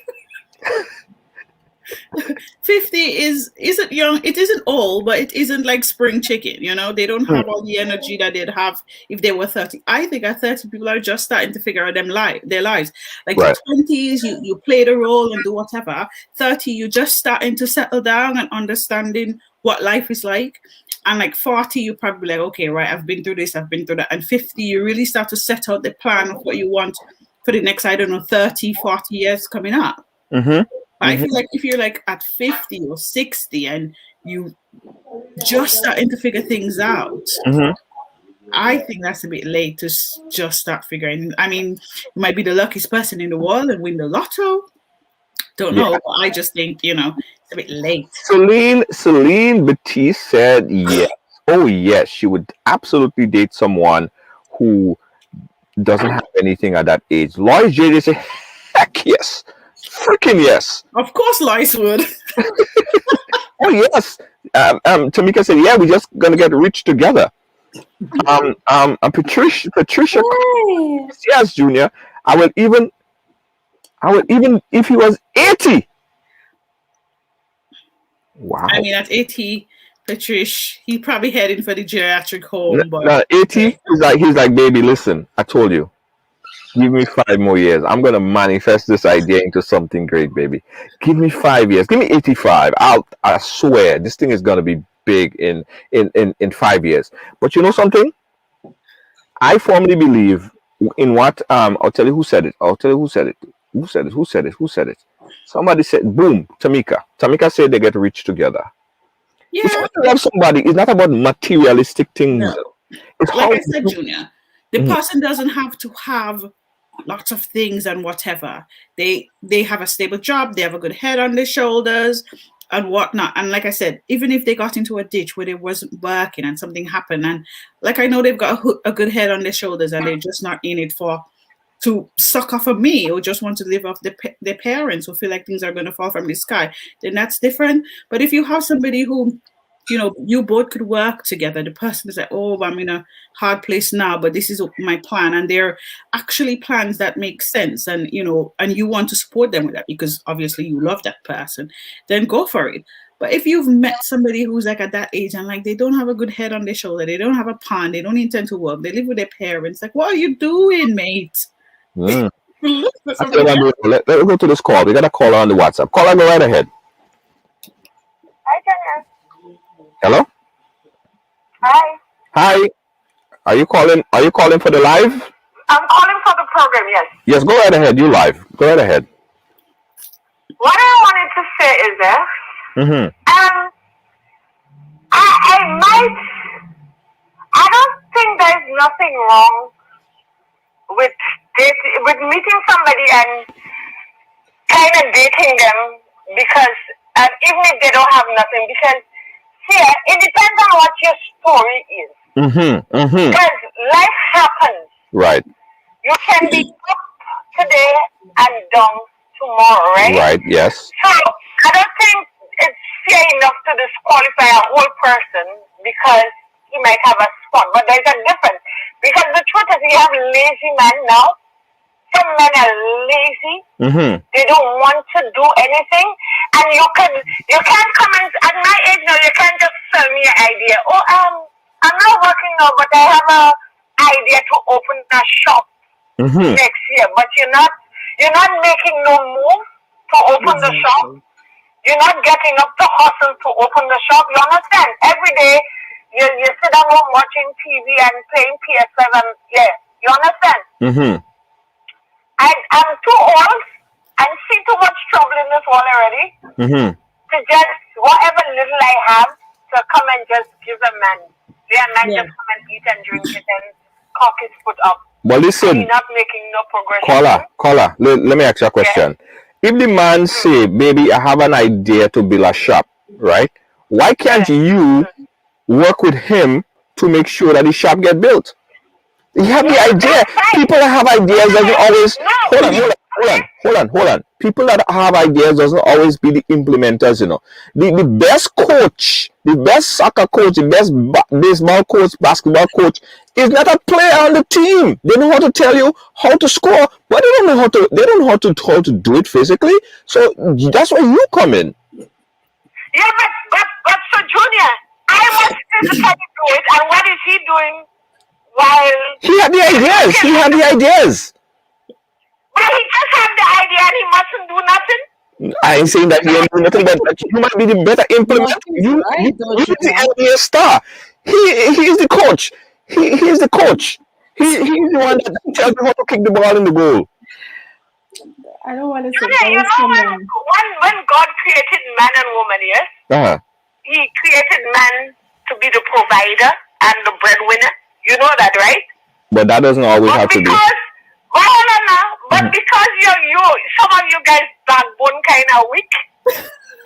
Speaker 2: 50 isn't young. It isn't old, but it isn't like spring chicken. You know, they don't have all the energy that they'd have if they were 30. I think at 30, people are just starting to figure out their lives. Like
Speaker 3: Right.
Speaker 2: your 20s, you play the role and do whatever. 30, you just starting to settle down and understanding what life is like. And like 40, you probably like, okay, right, I've been through this, I've been through that. And 50, you really start to set out the plan of what you want for the next, I don't know, 30, 40 years coming up. I feel like if you're like at 50 or 60 and you just starting to figure things out, I think that's a bit late to just start figuring. I mean, you might be the luckiest person in the world and win the lotto. Don't know. But I just think, you know, it's a bit late.
Speaker 3: Celine Batiste said yes. Oh yes, she would absolutely date someone who doesn't have anything at that age. Lois JJ said, heck yes. Freaking yes.
Speaker 2: Of course Lois would.
Speaker 3: Oh yes. Tamika said, yeah, we're just gonna get rich together. Patricia yes, Junior. I will even if he was 80. Wow.
Speaker 2: I mean, at 80, Patricia, he probably heading for the geriatric home.
Speaker 3: No, 80, he's like, baby, listen, I told you. Give me 5 more years. I'm gonna manifest this idea into something great, baby. Give me 5 years. Give me 85. I swear this thing is gonna be big in 5 years. But you know something? I firmly believe in what I'll tell you who said it. Who said it? Somebody said, boom, Tamika said they get rich together.
Speaker 2: Yeah.
Speaker 3: If you love somebody, it's not about materialistic things.
Speaker 2: No.
Speaker 3: It's
Speaker 2: like I said, Junior, the person doesn't have to have lots of things and whatever. They have a stable job, they have a good head on their shoulders and whatnot. And like I said, even if they got into a ditch where it wasn't working and something happened, and like I know they've got a good head on their shoulders and they're just not in it to suck off of me or just want to live off their parents or feel like things are going to fall from the sky, then that's different. But if you have somebody who, you know, you both could work together, the person is like, oh, I'm in a hard place now, but this is my plan, and they're actually plans that make sense, and you know, and you want to support them with that because obviously you love that person, then go for it. But if you've met somebody who's like at that age and like they don't have a good head on their shoulder, they don't have a plan, they don't intend to work, they live with their parents, like, what are you doing, mate?
Speaker 3: Let's go to this call. We got a caller on the WhatsApp. Caller, go right ahead.
Speaker 6: Hi, Junior.
Speaker 3: Hello? Hi. Are you calling for the live?
Speaker 6: I'm calling for the program, yes.
Speaker 3: Yes, go right ahead. You live. Go right ahead.
Speaker 6: What I wanted to say is that I don't think there's nothing wrong with meeting somebody and kind of dating them because even if they don't have nothing, because it depends on what your story is. Because life happens.
Speaker 3: Right.
Speaker 6: You can be up today and down tomorrow, right?
Speaker 3: Right, yes.
Speaker 6: So I don't think it's fair enough to disqualify a whole person because he might have a spot. But there's a difference. Because the truth is we have lazy men now. Some men are lazy. They don't want to do anything. And you can't come and, at my age now, you can't just sell me an idea. Oh, I'm not working now, but I have an idea to open a shop next year. But you're not making no move to open the shop. You're not getting up to hustle to open the shop. You understand? Every day you sit at home watching TV and playing PS5 and you understand? I'm too old and see too much trouble in this world already to just whatever little I have to come and just give a man. Just come and eat and drink it and cock his foot up.
Speaker 3: Well, listen.
Speaker 6: You're not making no progression.
Speaker 3: Caller, let me ask you a question. If the man say, baby, I have an idea to build a shop, right? Why can't you work with him to make sure that the shop get built? You have the idea. People that have ideas doesn't always. Hold on. hold on. People that have ideas doesn't always be the implementers, you know. The best coach, the best soccer coach, the best baseball coach, basketball coach is not a player on the team. They know how to tell you how to score, but they don't know how to do it physically. So that's where you come in.
Speaker 6: Yeah, but so Junior, I was physically do it, and what is he doing while
Speaker 3: he had the ideas? He had the ideas.
Speaker 6: But he just have the idea and he mustn't do nothing.
Speaker 3: I ain't saying that you ain't do nothing, but you might be the better implementer. You the idea star. He is the coach. He is the coach. He's the one that tells you how to kick the ball in the goal.
Speaker 5: I don't want to say
Speaker 6: you know when God created man and woman, yes? He created man to be the provider and the breadwinner. You know that, right?
Speaker 3: But that doesn't always have to be.
Speaker 6: But because some of you guys backbone kind of weak,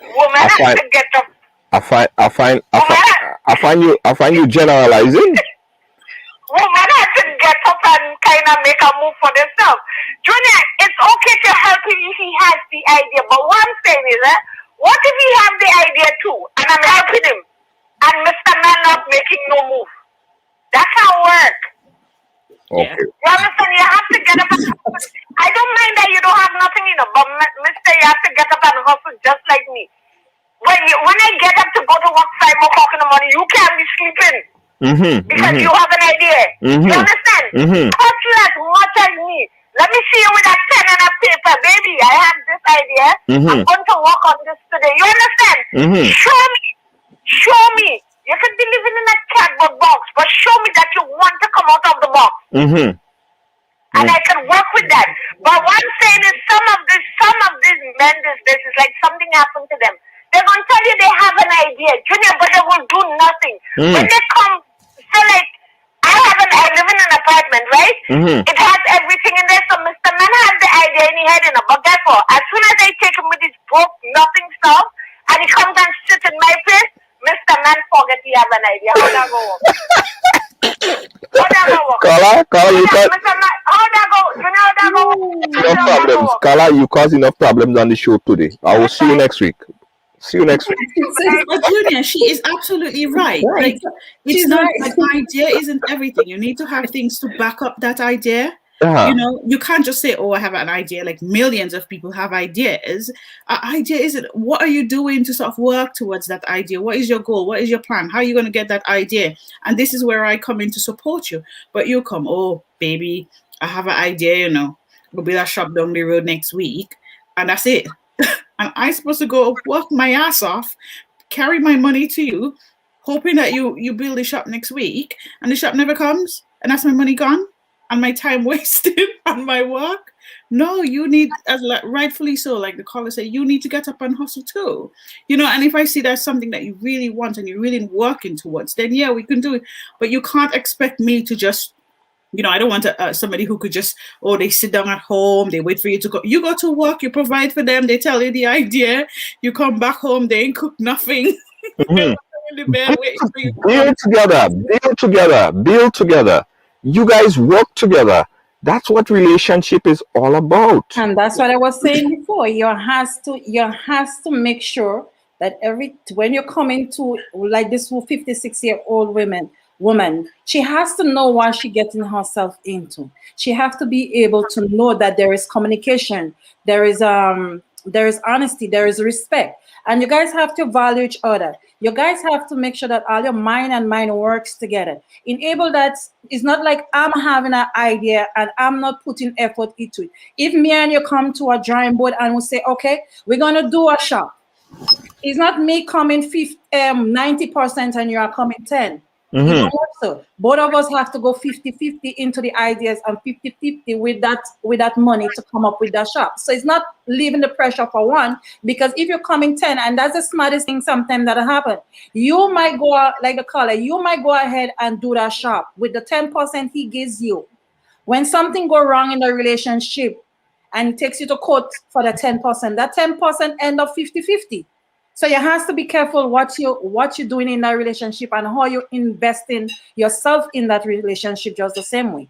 Speaker 6: women have to get up.
Speaker 3: I find you generalizing.
Speaker 6: Women have to get up and kind of make a move for themselves. Junior, it's okay to help him if he has the idea, but what I'm saying is, what if he has the idea too, and I'm helping him, and Mr. Man not making no move? That can't work.
Speaker 3: Okay.
Speaker 6: You understand? You have to get up and hustle. I don't mind that you don't have nothing, but mister, you have to get up and hustle just like me. When I get up to go to work 5 o'clock in the morning, you can't be sleeping. Because you have an idea. You understand? Hustle as much as me. Let me see you with a pen and a paper. Baby, I have this idea. I'm going to work on this today. You understand? Show me. You can be living in a cardboard box, but show me that you want to come out of the box. And I can work with that. But what I'm saying is some of these men this is like something happened to them. They're going to tell you they have an idea, Junior, but they will do nothing. When they come, say like, I live in an apartment, right? It has everything in there. So Mr. Man has the idea in his head, but guess what? As soon as I take him with his broke, nothing stuff, and he comes and sits in my place, Mr. Man forget he have an idea. How that go?
Speaker 3: Carla, you cause
Speaker 6: enough
Speaker 3: problems. Carla, you cause enough problems on the show today. I will see you next week.
Speaker 2: But Junior, she is absolutely right. Like, it's not an idea isn't everything. You need to have things to back up that idea. You know, you can't just say, "Oh, I have an idea." Like millions of people have ideas. Idea isn't. What are you doing to sort of work towards that idea? What is your goal? What is your plan? How are you going to get that idea? And this is where I come in to support you. But you come, "Oh, baby, I have an idea. You know, we'll build a shop down the road next week," and that's it. And I'm supposed to go work my ass off, carry my money to you, hoping that you build the shop next week, and the shop never comes, and that's my money gone. And my time wasted on my work. No, you need, as rightfully so, like the caller said, you need to get up and hustle too. You know, and if I see that's something that you really want and you're really working towards, then yeah, we can do it. But you can't expect me to just, you know, I don't want somebody who could just, they sit down at home, they wait for you to go. You go to work, you provide for them, they tell you the idea, you come back home, they ain't cook nothing. In the bed waiting for you.
Speaker 3: Build together. You guys work together. That's what relationship is all about.
Speaker 5: And that's what I was saying before. You has to make sure that when you're coming to like this 56-year-old woman, she has to know what she's getting herself into. She has to be able to know that there is communication, there is honesty, there is respect, and you guys have to value each other. You guys have to make sure that all your mind and mind works together. Enable that. It's not like I'm having an idea and I'm not putting effort into it. If me and you come to a drawing board and we say, okay, we're gonna do a shop. It's not me coming 90% and you are coming 10. So both of us have to go 50-50 into the ideas and 50-50 with that money to come up with that shop. So it's not leaving the pressure for one, because if you're coming 10, and that's the smartest thing sometimes that'll happen, you might go out, like the caller, you might go ahead and do that shop with the 10% he gives you. When something go wrong in the relationship and it takes you to court for the 10%, that 10% end up 50-50. So you have to be careful what you're doing in that relationship and how you're investing yourself in that relationship just the same way.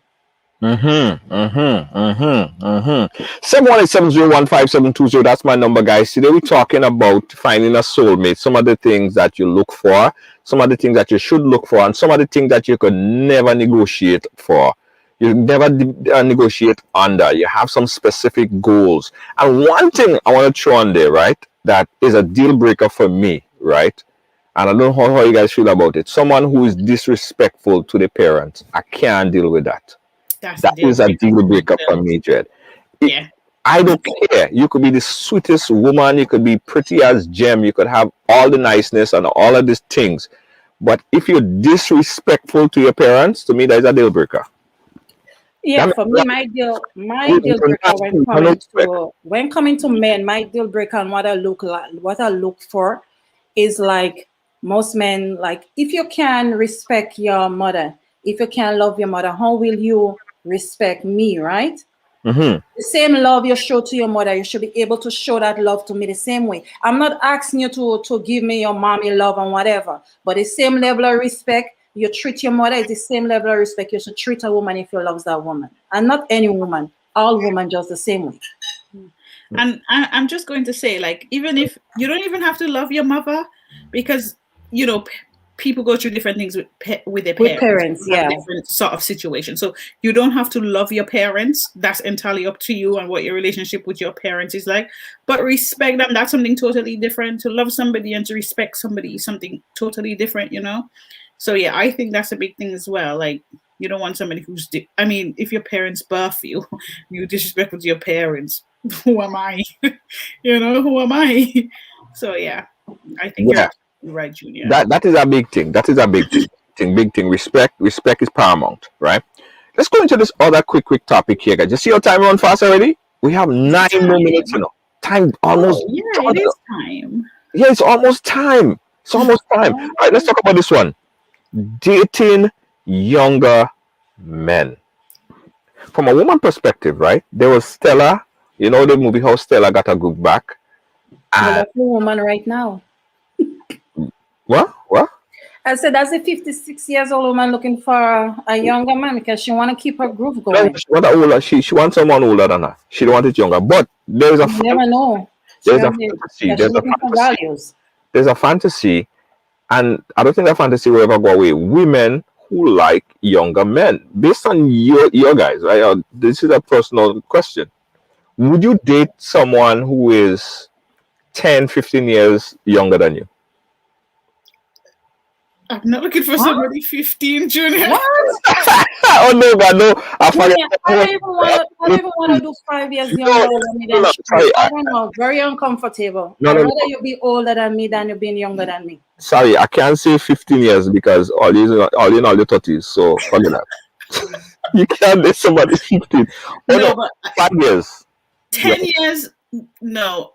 Speaker 3: Mm-hmm. Mm-hmm. Mm-hmm. Mm-hmm. 718-701-5720. That's my number, guys. Today we're talking about finding a soulmate. Some of the things that you look for, some of the things that you should look for, and some of the things that you could never negotiate for. You never negotiate under. You have some specific goals. And one thing I want to throw on there, right, that is a deal breaker for me, right? And I don't know how you guys feel about it. Someone who is disrespectful to the parents. I can't deal with that.
Speaker 4: That's a
Speaker 3: That
Speaker 4: deal
Speaker 3: is a
Speaker 4: breaker.
Speaker 3: deal breaker for me, Jed.
Speaker 4: Yeah.
Speaker 3: I don't care. You could be the sweetest woman. You could be pretty as gem. You could have all the niceness and all of these things. But if you're disrespectful to your parents, to me, that is a deal breaker.
Speaker 5: Yeah, for me, my deal breaker when coming to men, my deal breaker and what I look for is like most men, like if you can respect your mother, if you can love your mother, how will you respect me, right?
Speaker 3: Mm-hmm.
Speaker 5: The same love you show to your mother, you should be able to show that love to me the same way. I'm not asking you to give me your mommy love and whatever, but the same level of respect you treat your mother is the same level of respect you should treat a woman if you love that woman. And not any woman, all women just the same way.
Speaker 4: And I'm just going to say, like, even if you don't even have to love your mother, because you know people go through different things with their parents,
Speaker 5: yeah,
Speaker 4: different sort of situations. So you don't have to love your parents. That's entirely up to you and what your relationship with your parents is like. But respect them, that's something totally different. To love somebody and to respect somebody is something totally different, you know. So yeah, I think that's a big thing as well. Like, you don't want somebody who's I mean, if your parents birth you, you disrespectful to your parents. Who am I? You know, who am I? So yeah, I think you're absolutely right, Junior.
Speaker 3: That is a big thing. That is a big thing. Big thing. Respect is paramount, right? Let's go into this other quick topic here, guys. You see your time run fast already? We have 9 more minutes, you know. Time almost.
Speaker 4: Yeah, it is time.
Speaker 3: Yeah, it's almost time. It's almost time. All right, let's talk about this one. Dating younger men. From a woman perspective, right? There was Stella. You know the movie how Stella got a good back.
Speaker 5: Well, that's a woman right now.
Speaker 3: What?
Speaker 5: I said that's a 56 years old woman looking for a younger man because she want to keep her groove going.
Speaker 3: No, she wants someone older than her. She don't want it younger. But there's a
Speaker 5: you never know.
Speaker 3: There's a fantasy. There's a fantasy, and I don't think that fantasy will ever go away. Women who like younger men, based on your guys, right? This is a personal question. Would you date someone who is 10, 15 years younger than you?
Speaker 4: I'm not looking for somebody 15, Junior.
Speaker 3: Oh no, God, no!
Speaker 5: I don't even want to do 5 years younger than me. I don't know. Very uncomfortable. I'd rather you be older than me than you being younger than me.
Speaker 3: Sorry, I can't say 15 years because all in all your 30s. So forget that. You can't date somebody 15.
Speaker 4: No, but
Speaker 3: 5 years.
Speaker 4: 10 years. No.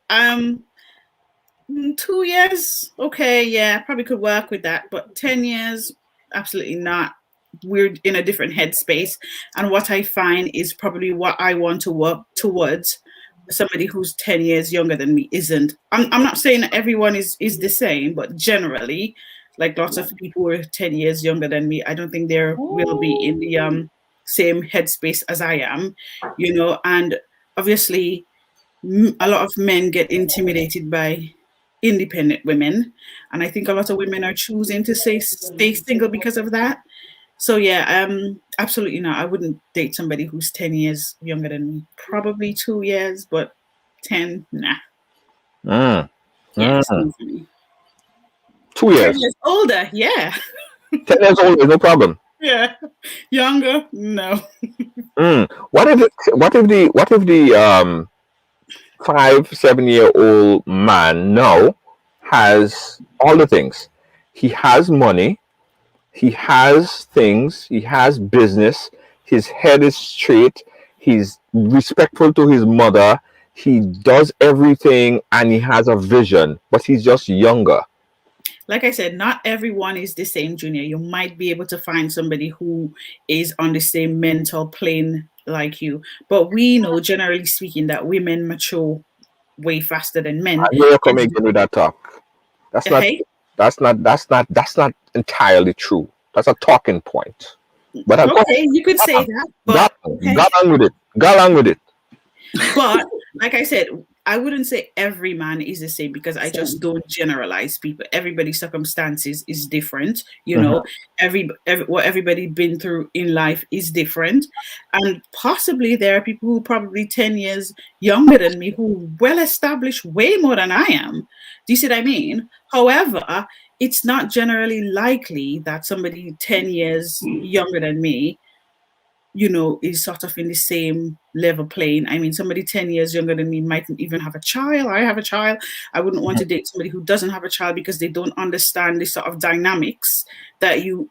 Speaker 4: 2 years, okay, yeah, probably could work with that, but 10 years, absolutely not. We're in a different headspace, and what I find is probably what I want to work towards. Somebody who's 10 years younger than me isn't. I'm not saying that everyone is the same, but generally, like lots of people who are 10 years younger than me, I don't think they will be in the same headspace as I am, you know. And obviously, a lot of men get intimidated by independent women, and I think a lot of women are choosing to stay single because of that. So yeah, absolutely not. I wouldn't date somebody who's 10 years younger than me. Probably 2 years, but 10, nah. Yeah,
Speaker 3: 2 years.
Speaker 4: 10 years older, yeah.
Speaker 3: 10 years older, no problem.
Speaker 4: Yeah, younger, no.
Speaker 3: What if the 5-7-year-old man now has all the things? He has money, he has things, he has business, his head is straight, he's respectful to his mother, he does everything, and he has a vision, but he's just younger.
Speaker 4: Like I said, not everyone is the same, Junior. You might be able to find somebody who is on the same mental plane like you, but we know, generally speaking, that women mature way faster than men.
Speaker 3: You're coming again with that talk. That's not entirely true. That's a talking point. But
Speaker 2: okay, you could say that. But
Speaker 3: got on with it. Got on with it.
Speaker 2: But like I said, I wouldn't say every man is the same because I just don't generalize people. Everybody's circumstances is different. You know, what everybody been through in life is different. And possibly there are people who probably 10 years younger than me who well established way more than I am. Do you see what I mean? However, it's not generally likely that somebody 10 years younger than me, you know, is sort of in the same level plane. I mean, somebody 10 years younger than me mightn't even have a child. I have a child. I wouldn't want to date somebody who doesn't have a child because they don't understand the sort of dynamics that you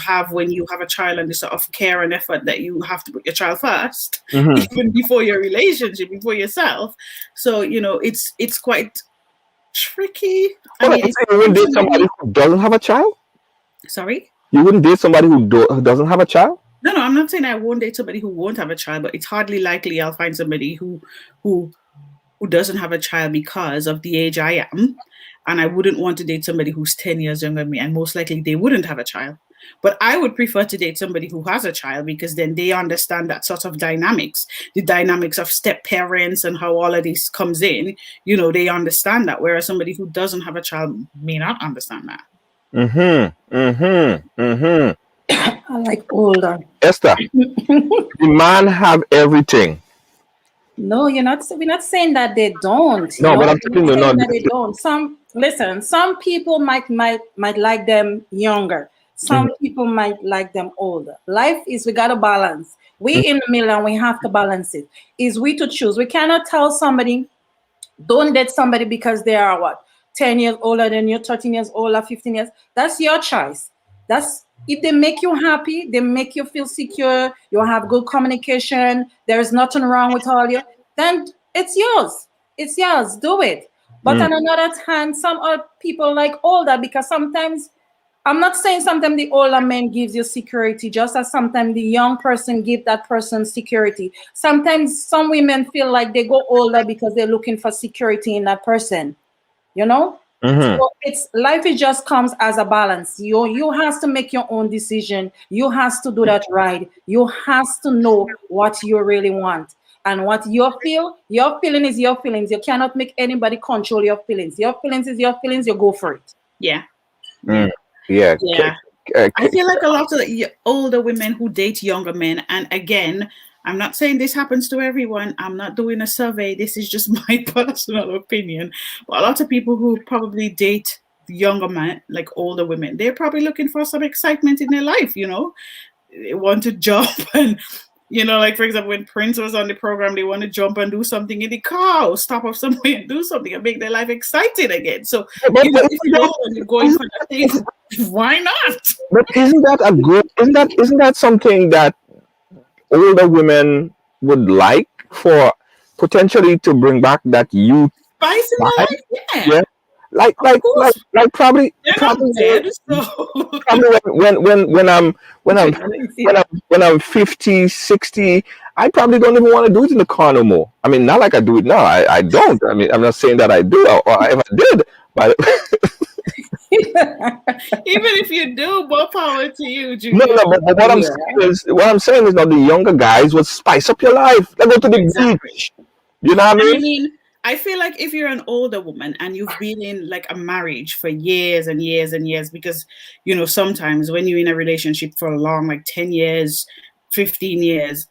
Speaker 2: have when you have a child, and the sort of care and effort that you have to put your child first, even before your relationship, before yourself. So, you know, it's quite tricky. I mean,
Speaker 3: you wouldn't date somebody who doesn't have a child?
Speaker 2: Sorry?
Speaker 3: You wouldn't date somebody who doesn't have a child?
Speaker 2: No, I'm not saying I won't date somebody who won't have a child, but it's hardly likely I'll find somebody who doesn't have a child because of the age I am. And I wouldn't want to date somebody who's 10 years younger than me, and most likely they wouldn't have a child. But I would prefer to date somebody who has a child because then they understand that sort of dynamics, the dynamics of step parents and how all of this comes in. You know, they understand that, whereas somebody who doesn't have a child may not understand that.
Speaker 5: I like older.
Speaker 3: Esther, the man have everything.
Speaker 5: No, we're not saying that they don't.
Speaker 3: No, but I'm telling you, no,
Speaker 5: that they don't. Some people might like them younger. Some people might like them older. Life is, we got to balance. We in the middle and we have to balance it. Is we to choose. We cannot tell somebody, don't date somebody because they are what? 10 years older than you, 13 years older, 15 years. That's your choice. If they make you happy, they make you feel secure, you have good communication, there is nothing wrong with all you, then it's yours. It's yours. Do it. But on another hand, some other people like older, because sometimes, I'm not saying sometimes the older man gives you security, just as sometimes the young person gives that person security. Sometimes some women feel like they go older because they're looking for security in that person, you know? So life just comes as a balance. You have to make your own decision. You have to do that right. You have to know what you really want and what your feeling is your feelings. You cannot make anybody control your feelings. Your feelings is your feelings. You go for it.
Speaker 2: Yeah.
Speaker 3: Yeah.
Speaker 2: I feel like a lot of the older women who date younger men, and again, I'm not saying this happens to everyone. I'm not doing a survey. This is just my personal opinion. But a lot of people who probably date younger men, like older women, they're probably looking for some excitement in their life, you know. They want to jump and, you know, like, for example, when Prince was on the program, they want to jump and do something in the car or stop off somewhere and do something and make their life exciting again. So, you know, if you're going for that thing, why not?
Speaker 3: But isn't that something that older women would like, for potentially to bring back that youth
Speaker 2: spice in their life?
Speaker 3: Yeah. Like probably when I'm 50, 60, I probably don't even want to do it in the car no more. I mean, not like I do it now. I don't. I mean, I'm not saying that I do or if I did, but
Speaker 2: even if you do, more power to you, Junior.
Speaker 3: No, but what I'm saying is that the younger guys would spice up your life. They go to the beach. You know what I mean?
Speaker 2: I feel like if you're an older woman and you've been in like a marriage for years and years and years, because, you know, sometimes when you're in a relationship for a long, like 10 years, 15 years,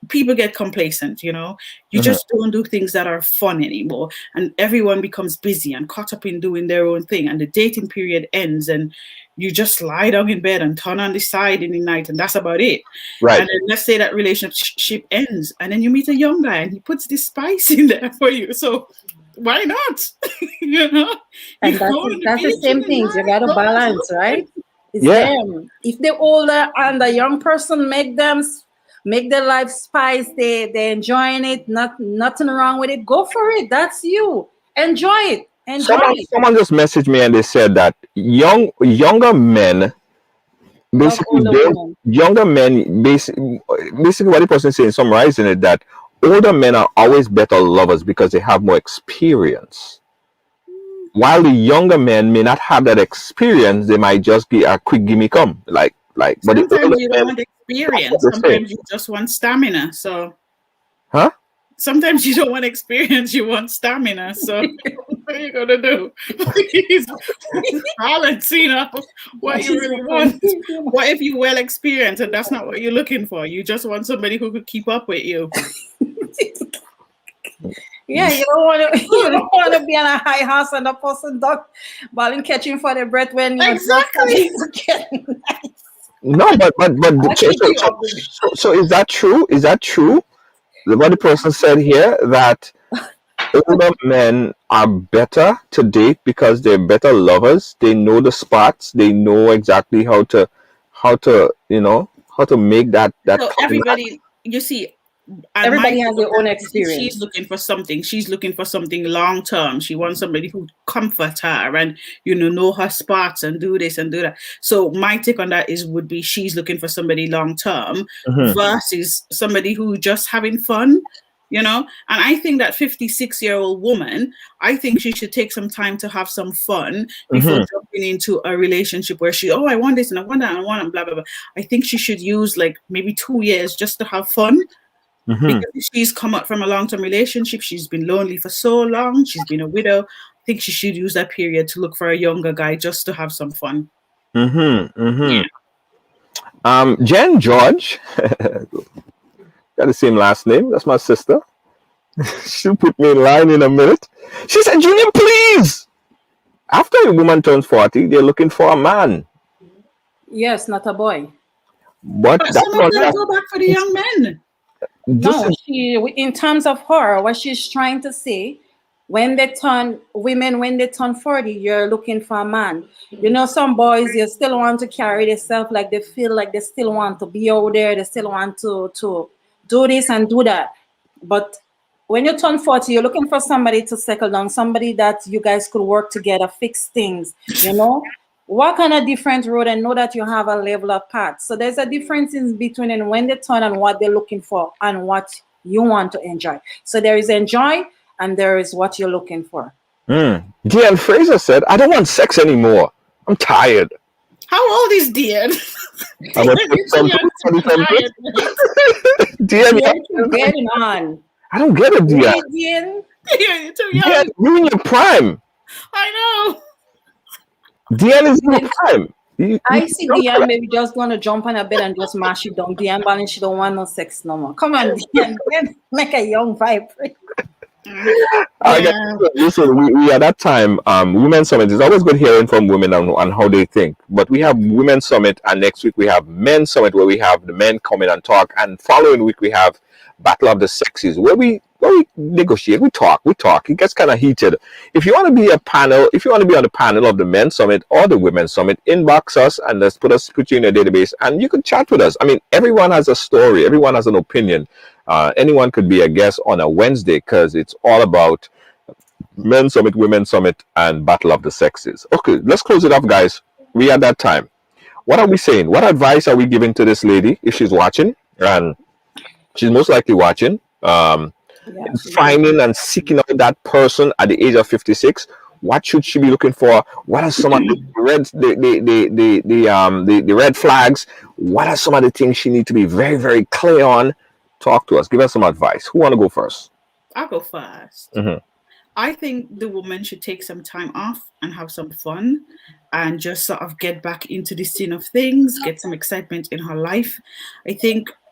Speaker 2: people get complacent, you know. You just don't do things that are fun anymore, and everyone becomes busy and caught up in doing their own thing, and the dating period ends and you just lie down in bed and turn on the side in the night, and that's about it.
Speaker 3: Right.
Speaker 2: And then let's say that relationship ends, and then you meet a young guy and he puts this spice in there for you. So why not? You know?
Speaker 5: And that's the same things. You got to balance, right? It's them. If the older and the young person make their life spice, they're enjoying it, nothing wrong with it, go for it. That's you. Enjoy it.
Speaker 3: Someone just messaged me and they said that younger men basically what the person is saying, summarizing it, that older men are always better lovers because they have more experience. While the younger men may not have that experience, they might just be a quick gimme come, like Like, but
Speaker 2: sometimes you don't want experience. Sometimes you just want stamina. So,
Speaker 3: huh?
Speaker 2: Sometimes you don't want experience. You want stamina. So, what are you gonna do? Please balance, what you really want. What if you're well experienced and that's not what you're looking for? You just want somebody who could keep up with you.
Speaker 5: Yeah, you don't want to be on a high horse and the person duck balling catching for the breath when you're
Speaker 2: exactly.
Speaker 3: No, but so is that true? Is that true? What the person said here, that older men are better to date because they're better lovers. They know the spots. They know exactly how to make that.
Speaker 2: So everybody, you see,
Speaker 5: everybody has their own experience.
Speaker 2: She's looking for something. She's looking for something long term. She wants somebody who comfort her and know her spots and do this and do that. So my take on that would be she's looking for somebody long term versus somebody who just having fun. And I think that 56-year-old woman, I think she should take some time to have some fun before jumping into a relationship where I want this and I want that and I want blah, blah, blah. I think she should use like maybe 2 years just to have fun. Because she's come up from a long-term relationship, she's been lonely for so long, she's been a widow. I think she should use that period to look for a younger guy just to have some fun.
Speaker 3: Yeah. Jen George, got the same last name. That's my sister. She'll put me in line in a minute. She said, Junior, please. After a woman turns 40, they're looking for a man.
Speaker 5: Yes, not a boy.
Speaker 2: But some of them go back for the young men.
Speaker 5: No, in terms of her, what she's trying to say, when they turn 40, you're looking for a man. Some boys, you still want to carry themselves like they feel like they still want to be out there. They still want to do this and do that. But when you turn 40, you're looking for somebody to settle down, somebody that you guys could work together, fix things, walk on a different road and know that you have a level of path. So there's a difference in between and when they turn and what they're looking for and what you want to enjoy. So there is enjoy and there is what you're looking for.
Speaker 3: Deanne Fraser said, I don't want sex anymore. I'm tired.
Speaker 2: How old is Deanne?
Speaker 3: Deanne,
Speaker 5: getting on.
Speaker 3: I don't get it, Deanne.
Speaker 5: Deanne?
Speaker 2: You're too young.
Speaker 3: Deanne, you're in your prime.
Speaker 2: I know.
Speaker 3: Deanne is in your prime.
Speaker 5: I see Deanne maybe just going to jump on a bed and just mash it down. Deanne Balin, she don't want no sex no more. Come on, Deanne. Make a young vibrate.
Speaker 3: Listen, we at that time, Women's Summit. It's always good hearing from women on how they think. But we have Women's Summit, and next week we have Men's Summit, where we have the men come in and talk. And following week we have Battle of the Sexes, where we negotiate, we talk. It gets kind of heated. If you want to be on the panel of the Men's Summit or the Women's Summit, inbox us and let's put you in a database, and you can chat with us. I mean, everyone has a story, everyone has an opinion. Anyone could be a guest on a Wednesday because it's all about Men's Summit, Women's Summit, and Battle of the Sexes. Okay, let's close it up, guys. We at that time. What are we saying? What advice are we giving to this lady if she's watching? And she's most likely watching. Finding and seeking out that person at the age of 56. What should she be looking for? What are some of the red flags? What are some of the things she needs to be very, very clear on? Talk to us. Give us some advice. Who want to go first?
Speaker 2: I'll go first. I think the woman should take some time off and have some fun and just sort of get back into the scene of things, get some excitement in her life.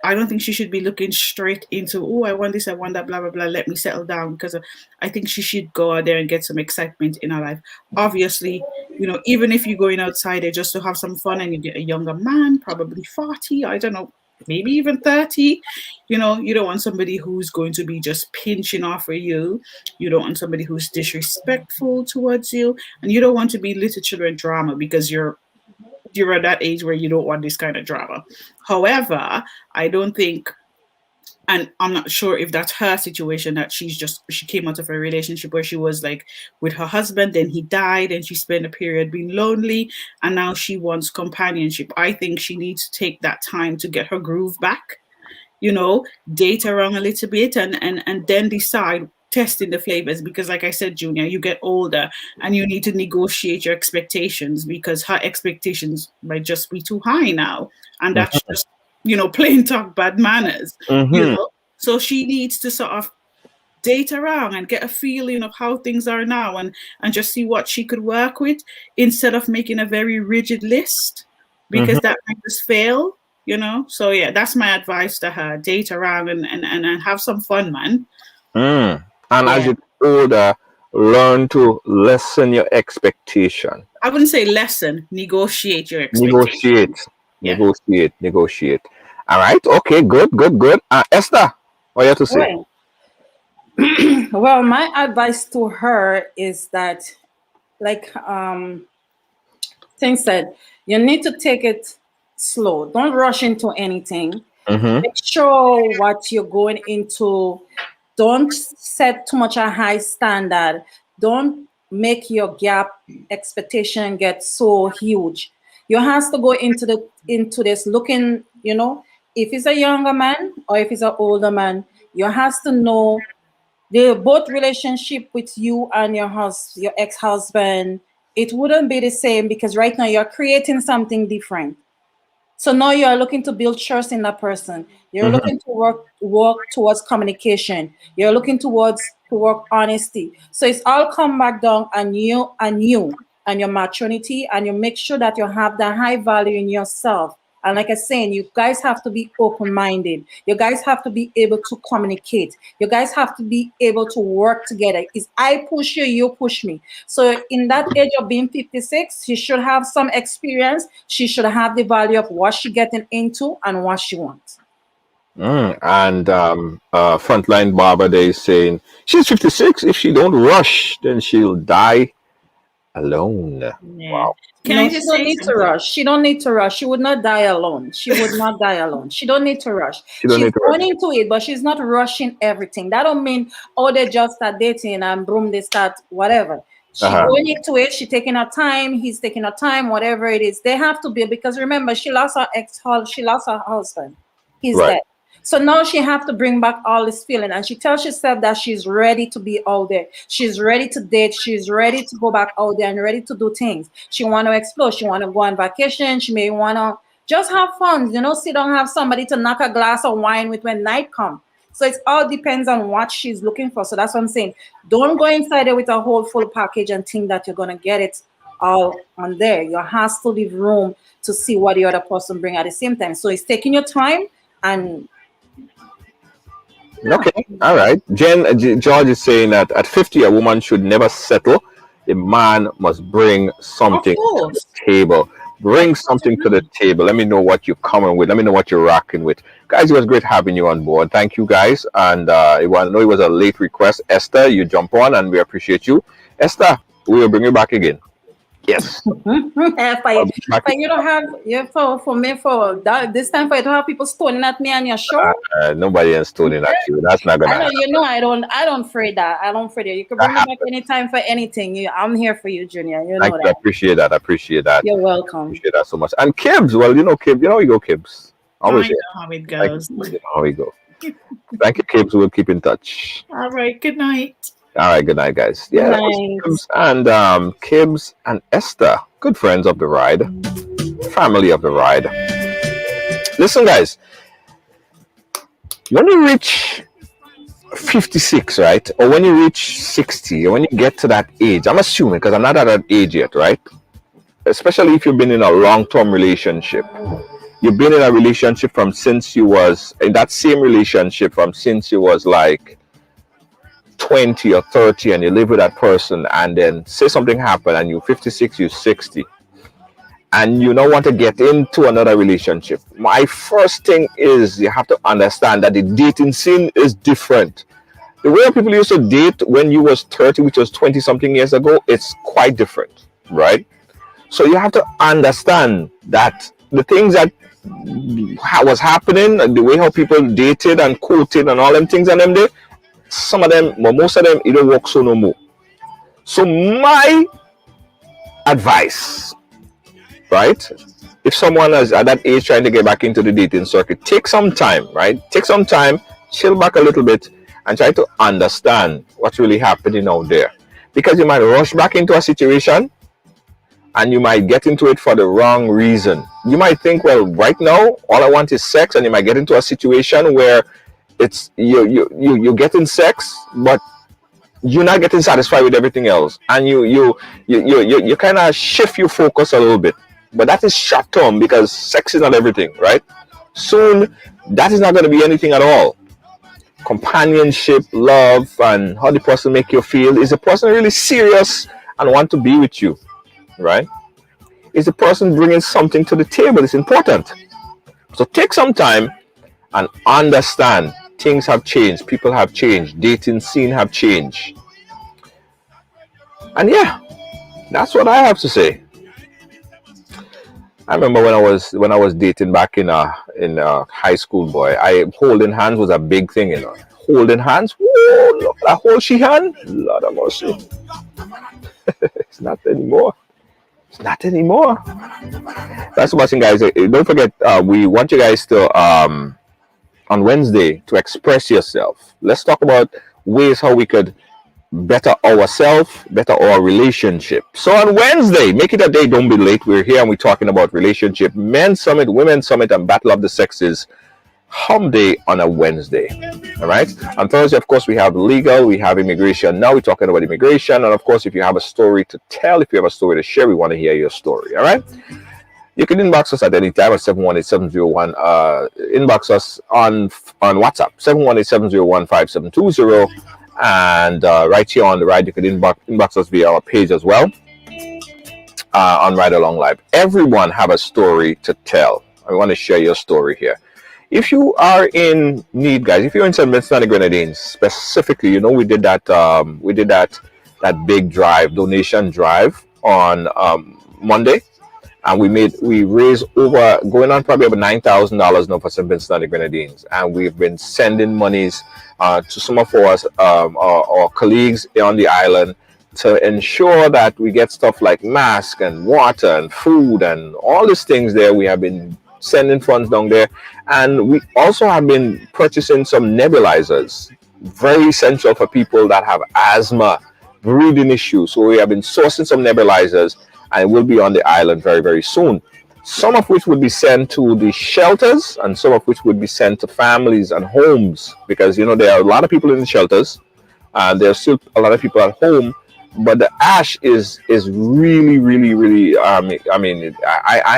Speaker 2: I don't think she should be looking straight into, I want this, I want that, blah, blah, blah, let me settle down, because I think she should go out there and get some excitement in her life. Obviously, even if you're going outside there just to have some fun and you get a younger man, probably 40, I don't know, maybe even 30, you don't want somebody who's going to be just pinching off of you. You don't want somebody who's disrespectful towards you, and you don't want to be little children drama because you're at that age where you don't want this kind of drama. However, I don't think, and I'm not sure if that's her situation, that she came out of a relationship where she was like with her husband, then he died and she spent a period being lonely and now she wants companionship. I think she needs to take that time to get her groove back, date around a little bit and then decide, testing the flavors, because like I said, Junior, you get older and you need to negotiate your expectations, because her expectations might just be too high now, and that's just, plain talk bad manners. So she needs to sort of date around and get a feeling of how things are now, and just see what she could work with, instead of making a very rigid list, because that might just fail. So yeah, that's my advice to her: date around and have some fun, man.
Speaker 3: And as you get older, learn to lessen your expectation.
Speaker 2: I wouldn't say lessen, negotiate your expectation.
Speaker 3: Negotiate. All right, okay, good. Esther, what you have to say?
Speaker 5: Well, my advice to her is that, like Ting said, you need to take it slow. Don't rush into anything. Make sure what you're going into. Don't set too much a high standard. Don't make your gap expectation get so huge. You have to go into this looking, if it's a younger man or if it's an older man, you have to know the both relationship with you and your ex-husband. It wouldn't be the same, because right now you're creating something different. So now you're looking to build trust in that person. You're looking to work towards communication. You're looking to work honesty. So it's all come back down on you and your maturity, and you make sure that you have the high value in yourself. And like I was saying, you guys have to be open-minded. You guys have to be able to communicate. You guys have to be able to work together. It's I push you, you push me. So in that age of being 56, she should have some experience. She should have the value of what she's getting into and what she wants.
Speaker 3: And Frontline Barber Day is saying she's 56. If she don't rush, then she'll die alone.
Speaker 2: Yeah.
Speaker 3: Wow.
Speaker 5: She don't need to rush. She don't need to rush. She would not die alone. She would not die alone. She don't need to rush. She's going into it, but she's not rushing everything. That don't mean, they just start dating and boom, they start whatever. She's going into it. She's taking her time. He's taking her time. Whatever it is, they have to be, because remember, she lost her she lost her husband. He's dead. So now she have to bring back all this feeling, and she tells herself that she's ready to be out there. She's ready to date. She's ready to go back out there and ready to do things. She want to explore. She want to go on vacation. She may want to just have fun, sit down, have somebody to knock a glass of wine with when night comes. So it all depends on what she's looking for. So that's what I'm saying. Don't go inside there with a whole full package and think that you're going to get it all on there. You have to leave room to see what the other person bring at the same time. So it's taking your time and...
Speaker 3: Okay, all right. George is saying that at 50, a woman should never settle. The man must bring something to the table. Bring something to the table. Let me know what you're coming with. Let me know what you're rocking with. Guys, it was great having you on board. Thank you, guys. And I know it was a late request. Esther, you jump on, and we appreciate you. Esther, we will bring you back again. Yes.
Speaker 5: For you don't have for me for that this time for you to have people stoning at me on your show.
Speaker 3: Nobody is stoning at you. That's not gonna happen.
Speaker 5: I don't afraid that. I don't afraid that. You can bring me back anytime for anything. I'm here for you, Junior. You know that.
Speaker 3: I appreciate that.
Speaker 5: You're welcome.
Speaker 3: Appreciate that so much. And Kibbs, well, Kibbs, you go, Kibbs.
Speaker 2: Always how it goes.
Speaker 3: How we go. Thank you, Kibbs. We'll keep in touch.
Speaker 2: All right. Good night.
Speaker 3: All right, good night, guys. Yeah, Kibbs and Esther, good friends of the ride, family of the ride. Listen, guys, when you reach 56, right, or when you reach 60, or when you get to that age, I'm assuming, because I'm not at that age yet, right? Especially if you've been in a long-term relationship. You've been in a relationship from since you was, in that same relationship from since you was like 20 or 30, and you live with that person, and then say something happened and you're 56, you're 60, and you don't want to get into another relationship. My first thing is you have to understand that the dating scene is different. The way people used to date when you was 30, which was 20 something years ago, it's quite different, right? So you have to understand that the things that was happening, the way how people dated and quoted and all them things and them there, some of them, but most of them, it don't work so no more. So my advice, right? If someone is at that age trying to get back into the dating circuit, take some time, right? Take some time, chill back a little bit, and try to understand what's really happening out there. Because you might rush back into a situation and you might get into it for the wrong reason. You might think, well, right now all I want is sex, and you might get into a situation where it's you getting sex, but you're not getting satisfied with everything else, and you kind of shift your focus a little bit. But that is short term, because sex is not everything, right? Soon that is not going to be anything at all. Companionship, love, and how the person make you feel. Is the person really serious and want to be with you, right? Is the person bringing something to the table? It's important. So take some time and understand things have changed, people have changed, dating scene have changed. And yeah, that's what I have to say. I remember when I was dating back in high school, boy, holding hands was a big thing, you know. Holding hands, whoa, look, that hold she hand, Lord of mercy. It's not anymore. It's not anymore. That's the thing, guys. Don't forget, we want you guys to on Wednesday to express yourself. Let's talk about ways how we could better ourselves, better our relationship. So on Wednesday, make it a day, don't be late. We're here and we're talking about relationship, men's summit, women's summit, and battle of the sexes. Home day on a Wednesday. All right. On Thursday, of course, we have legal, we have immigration. Now we're talking about immigration. And of course, if you have a story to tell, if you have a story to share, we want to hear your story. All right. You can inbox us at any time at 718-701. Inbox us on WhatsApp, 718-701-5720. And right here on the ride, you can inbox us via our page as well on Ridealong Live. Everyone have a story to tell. I want to share your story here. If you are in need, guys, if you're in St. Vincent and the Grenadines specifically, you know, we did that big drive, donation drive on Monday, and we raised over, going on probably about $9,000 now for St. Vincent and the Grenadines, and we've been sending monies to some of our colleagues on the island to ensure that we get stuff like masks and water and food and all these things there. We have been sending funds down there, and we also have been purchasing some nebulizers, very essential for people that have asthma, breathing issues. So we have been sourcing some nebulizers, and it will be on the island very, very soon. Some of which would be sent to the shelters, and some of which would be sent to families and homes, because you know there are a lot of people in the shelters, and there are still a lot of people at home. But the ash is really, really, really. I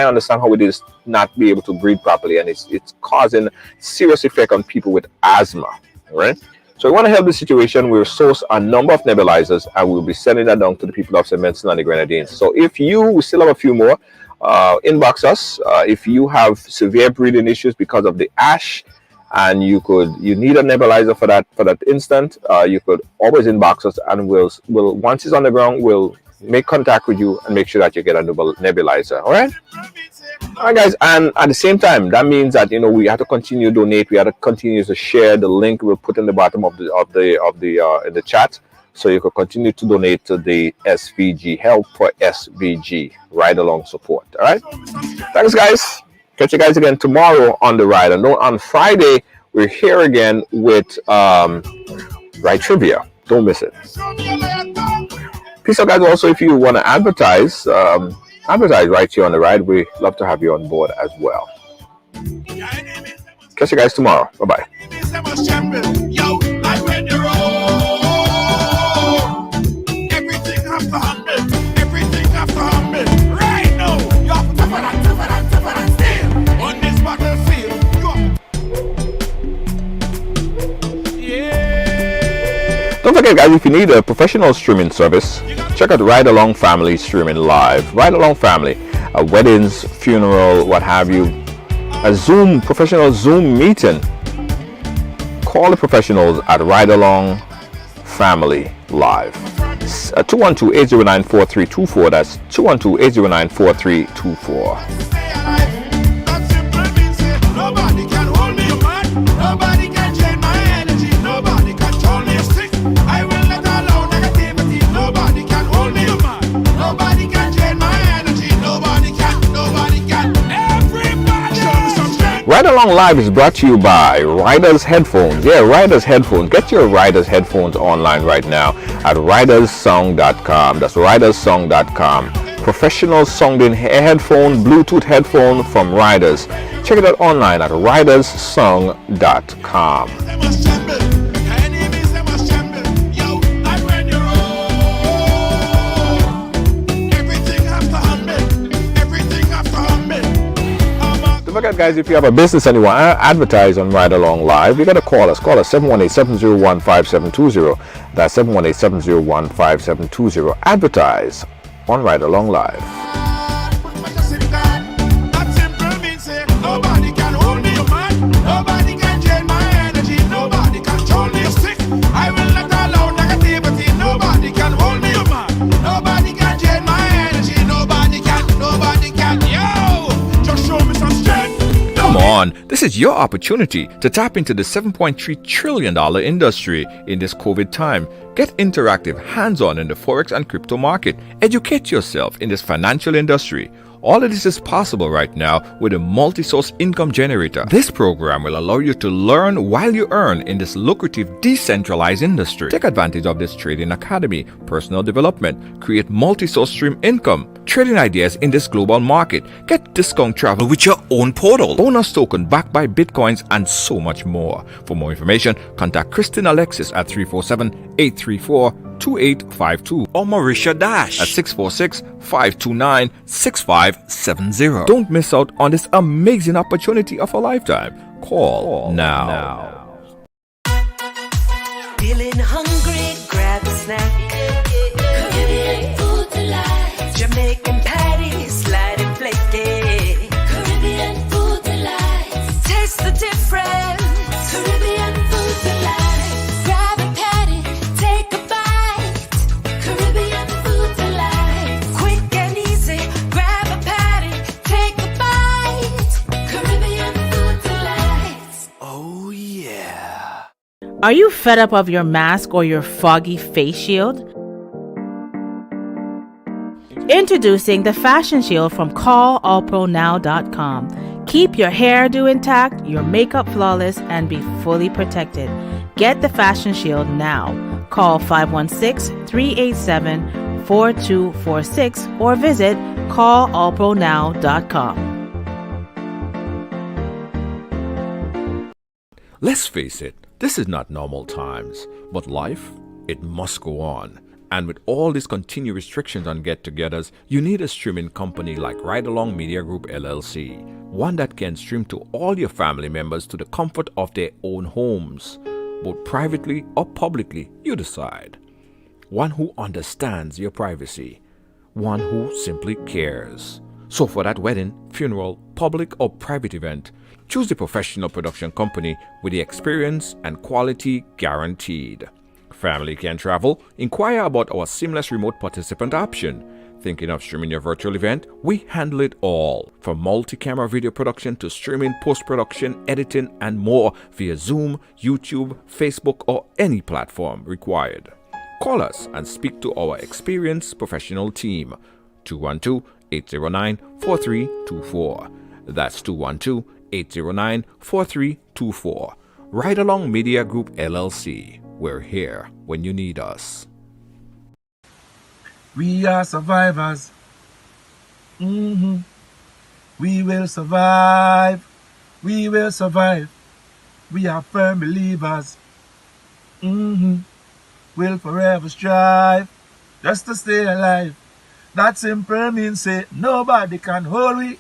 Speaker 3: understand how it is not be able to breathe properly, and it's causing serious effect on people with asthma. Right. So we want to help the situation. We'll source a number of nebulizers, and we'll be sending that down to the people of St. Vincent and the Grenadines. So we still have a few more. Inbox us if you have severe breathing issues because of the ash, and you need a nebulizer for that instant. You could always inbox us, and we'll once it's on the ground, we'll make contact with you and make sure that you get a nebulizer. All right, guys. And at the same time, that means that we have to continue to donate. We have to continue to share the link we'll put in the bottom of the chat, so you can continue to donate to the SVG, Help for SVG, Ride Along Support. All right, thanks, guys. Catch you guys again tomorrow on the ride. And on Friday, we're here again with Ride Trivia. Don't miss it. Peace out, guys. Also, if you want to advertise right here on the ride, we love to have you on board as well. Catch you guys tomorrow. Bye-bye. Don't forget, guys, if you need a professional streaming service, check out Ridealong Family Streaming Live. Ridealong Family, weddings, funeral, what have you, a professional Zoom meeting. Call the professionals at Ridealong Family Live. 212-809-4324. That's 212-809-4324. Ride Along Live is brought to you by Riders Headphones. Yeah, Riders Headphones. Get your Riders Headphones online right now at riderssong.com. That's riderssong.com. Professional sounding headphone, Bluetooth headphone from Riders. Check it out online at riderssong.com. Don't forget, guys, if you have a business and you want to advertise on Ride Along Live, you got to call us. Call us 718-701-5720. That's 718-701-5720. Advertise on Ride Along Live.
Speaker 1: Nobody can hold me, man. Nobody can drain my energy. Nobody control me. Stick. I will not allow negativity. Nobody can hold me, man. Nobody can drain my energy. Nobody can. Yo, just show me some strength.
Speaker 3: Come on, this is your opportunity to tap into the $7.3 trillion industry in this COVID time. Get interactive, hands-on in the Forex and crypto market. Educate yourself in this financial industry. All of this is possible right now with a multi-source income generator. This program will allow you to learn while you earn in this lucrative decentralized industry. Take advantage of this trading academy, personal development, create multi-source stream income, trading ideas in this global market, get discount travel with your own portal, bonus token backed by bitcoins, and so much more. For more information, contact Kristen Alexis at 347-834-2852 or Marisha Dash at 646-529-6570. Don't miss out on this amazing opportunity of a lifetime. Call now.
Speaker 7: Feeling hungry, grab a snack. Caribbean food delight. Jamaican patties, slide and flaky. Caribbean food delight. Taste the difference. Caribbean food delight. Grab a patty, take a bite. Caribbean food delight. Quick and easy, grab a patty, take a bite. Caribbean food delight.
Speaker 1: Oh yeah.
Speaker 8: Are you fed up of your mask or your foggy face shield? Introducing the Fashion Shield from CallAllProNow.com. Keep your hairdo intact, your makeup flawless, and be fully protected. Get the Fashion Shield now. Call 516-387-4246 or visit CallAllProNow.com.
Speaker 3: Let's face it, this is not normal times, but life, it must go on. And with all these continued restrictions on get-togethers, you need a streaming company like Ridealong Media Group LLC, one that can stream to all your family members to the comfort of their own homes, both privately or publicly, you decide. One who understands your privacy, one who simply cares. So for that wedding, funeral, public or private event, choose the professional production company with the experience and quality guaranteed. Family can travel? Inquire about our seamless remote participant option. Thinking of streaming your virtual event? We handle it all. From multi-camera video production to streaming, post-production, editing, and more via Zoom, YouTube, Facebook, or any platform required. Call us and speak to our experienced professional team. 212-809-4324. That's 212-809-4324. Ridealong Media Group LLC. We're here when you need us.
Speaker 1: We are survivors. We will survive. We will survive. We are firm believers. We'll forever strive just to stay alive. That simple means say nobody can hold we.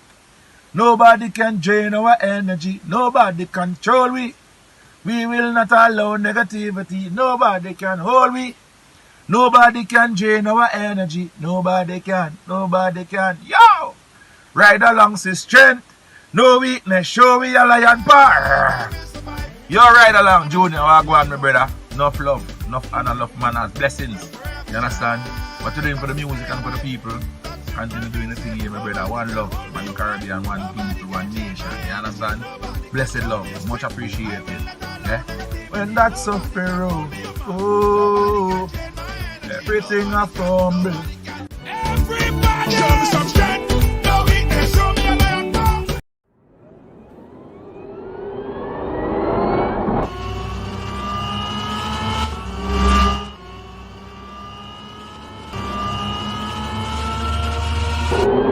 Speaker 1: Nobody can drain our energy. Nobody control we. We will not allow negativity. Nobody can hold we. Nobody can drain our energy. Nobody can. Yo! Ride along to strength. No weakness. Show we a lion power. Yo, ride along, Junior. I go on, my brother. Enough love. Enough honor, enough manners. Blessings. You understand? What you're doing for the music and for the people. Continue doing the thing here, my brother. One love. One Caribbean, one people, one nation. You understand? Blessed love. Much appreciated. Yeah? When that's a pharaoh. Oh. Everything I fumble. Everybody show me some strength. No weakness, show me a lion power.
Speaker 3: Bye.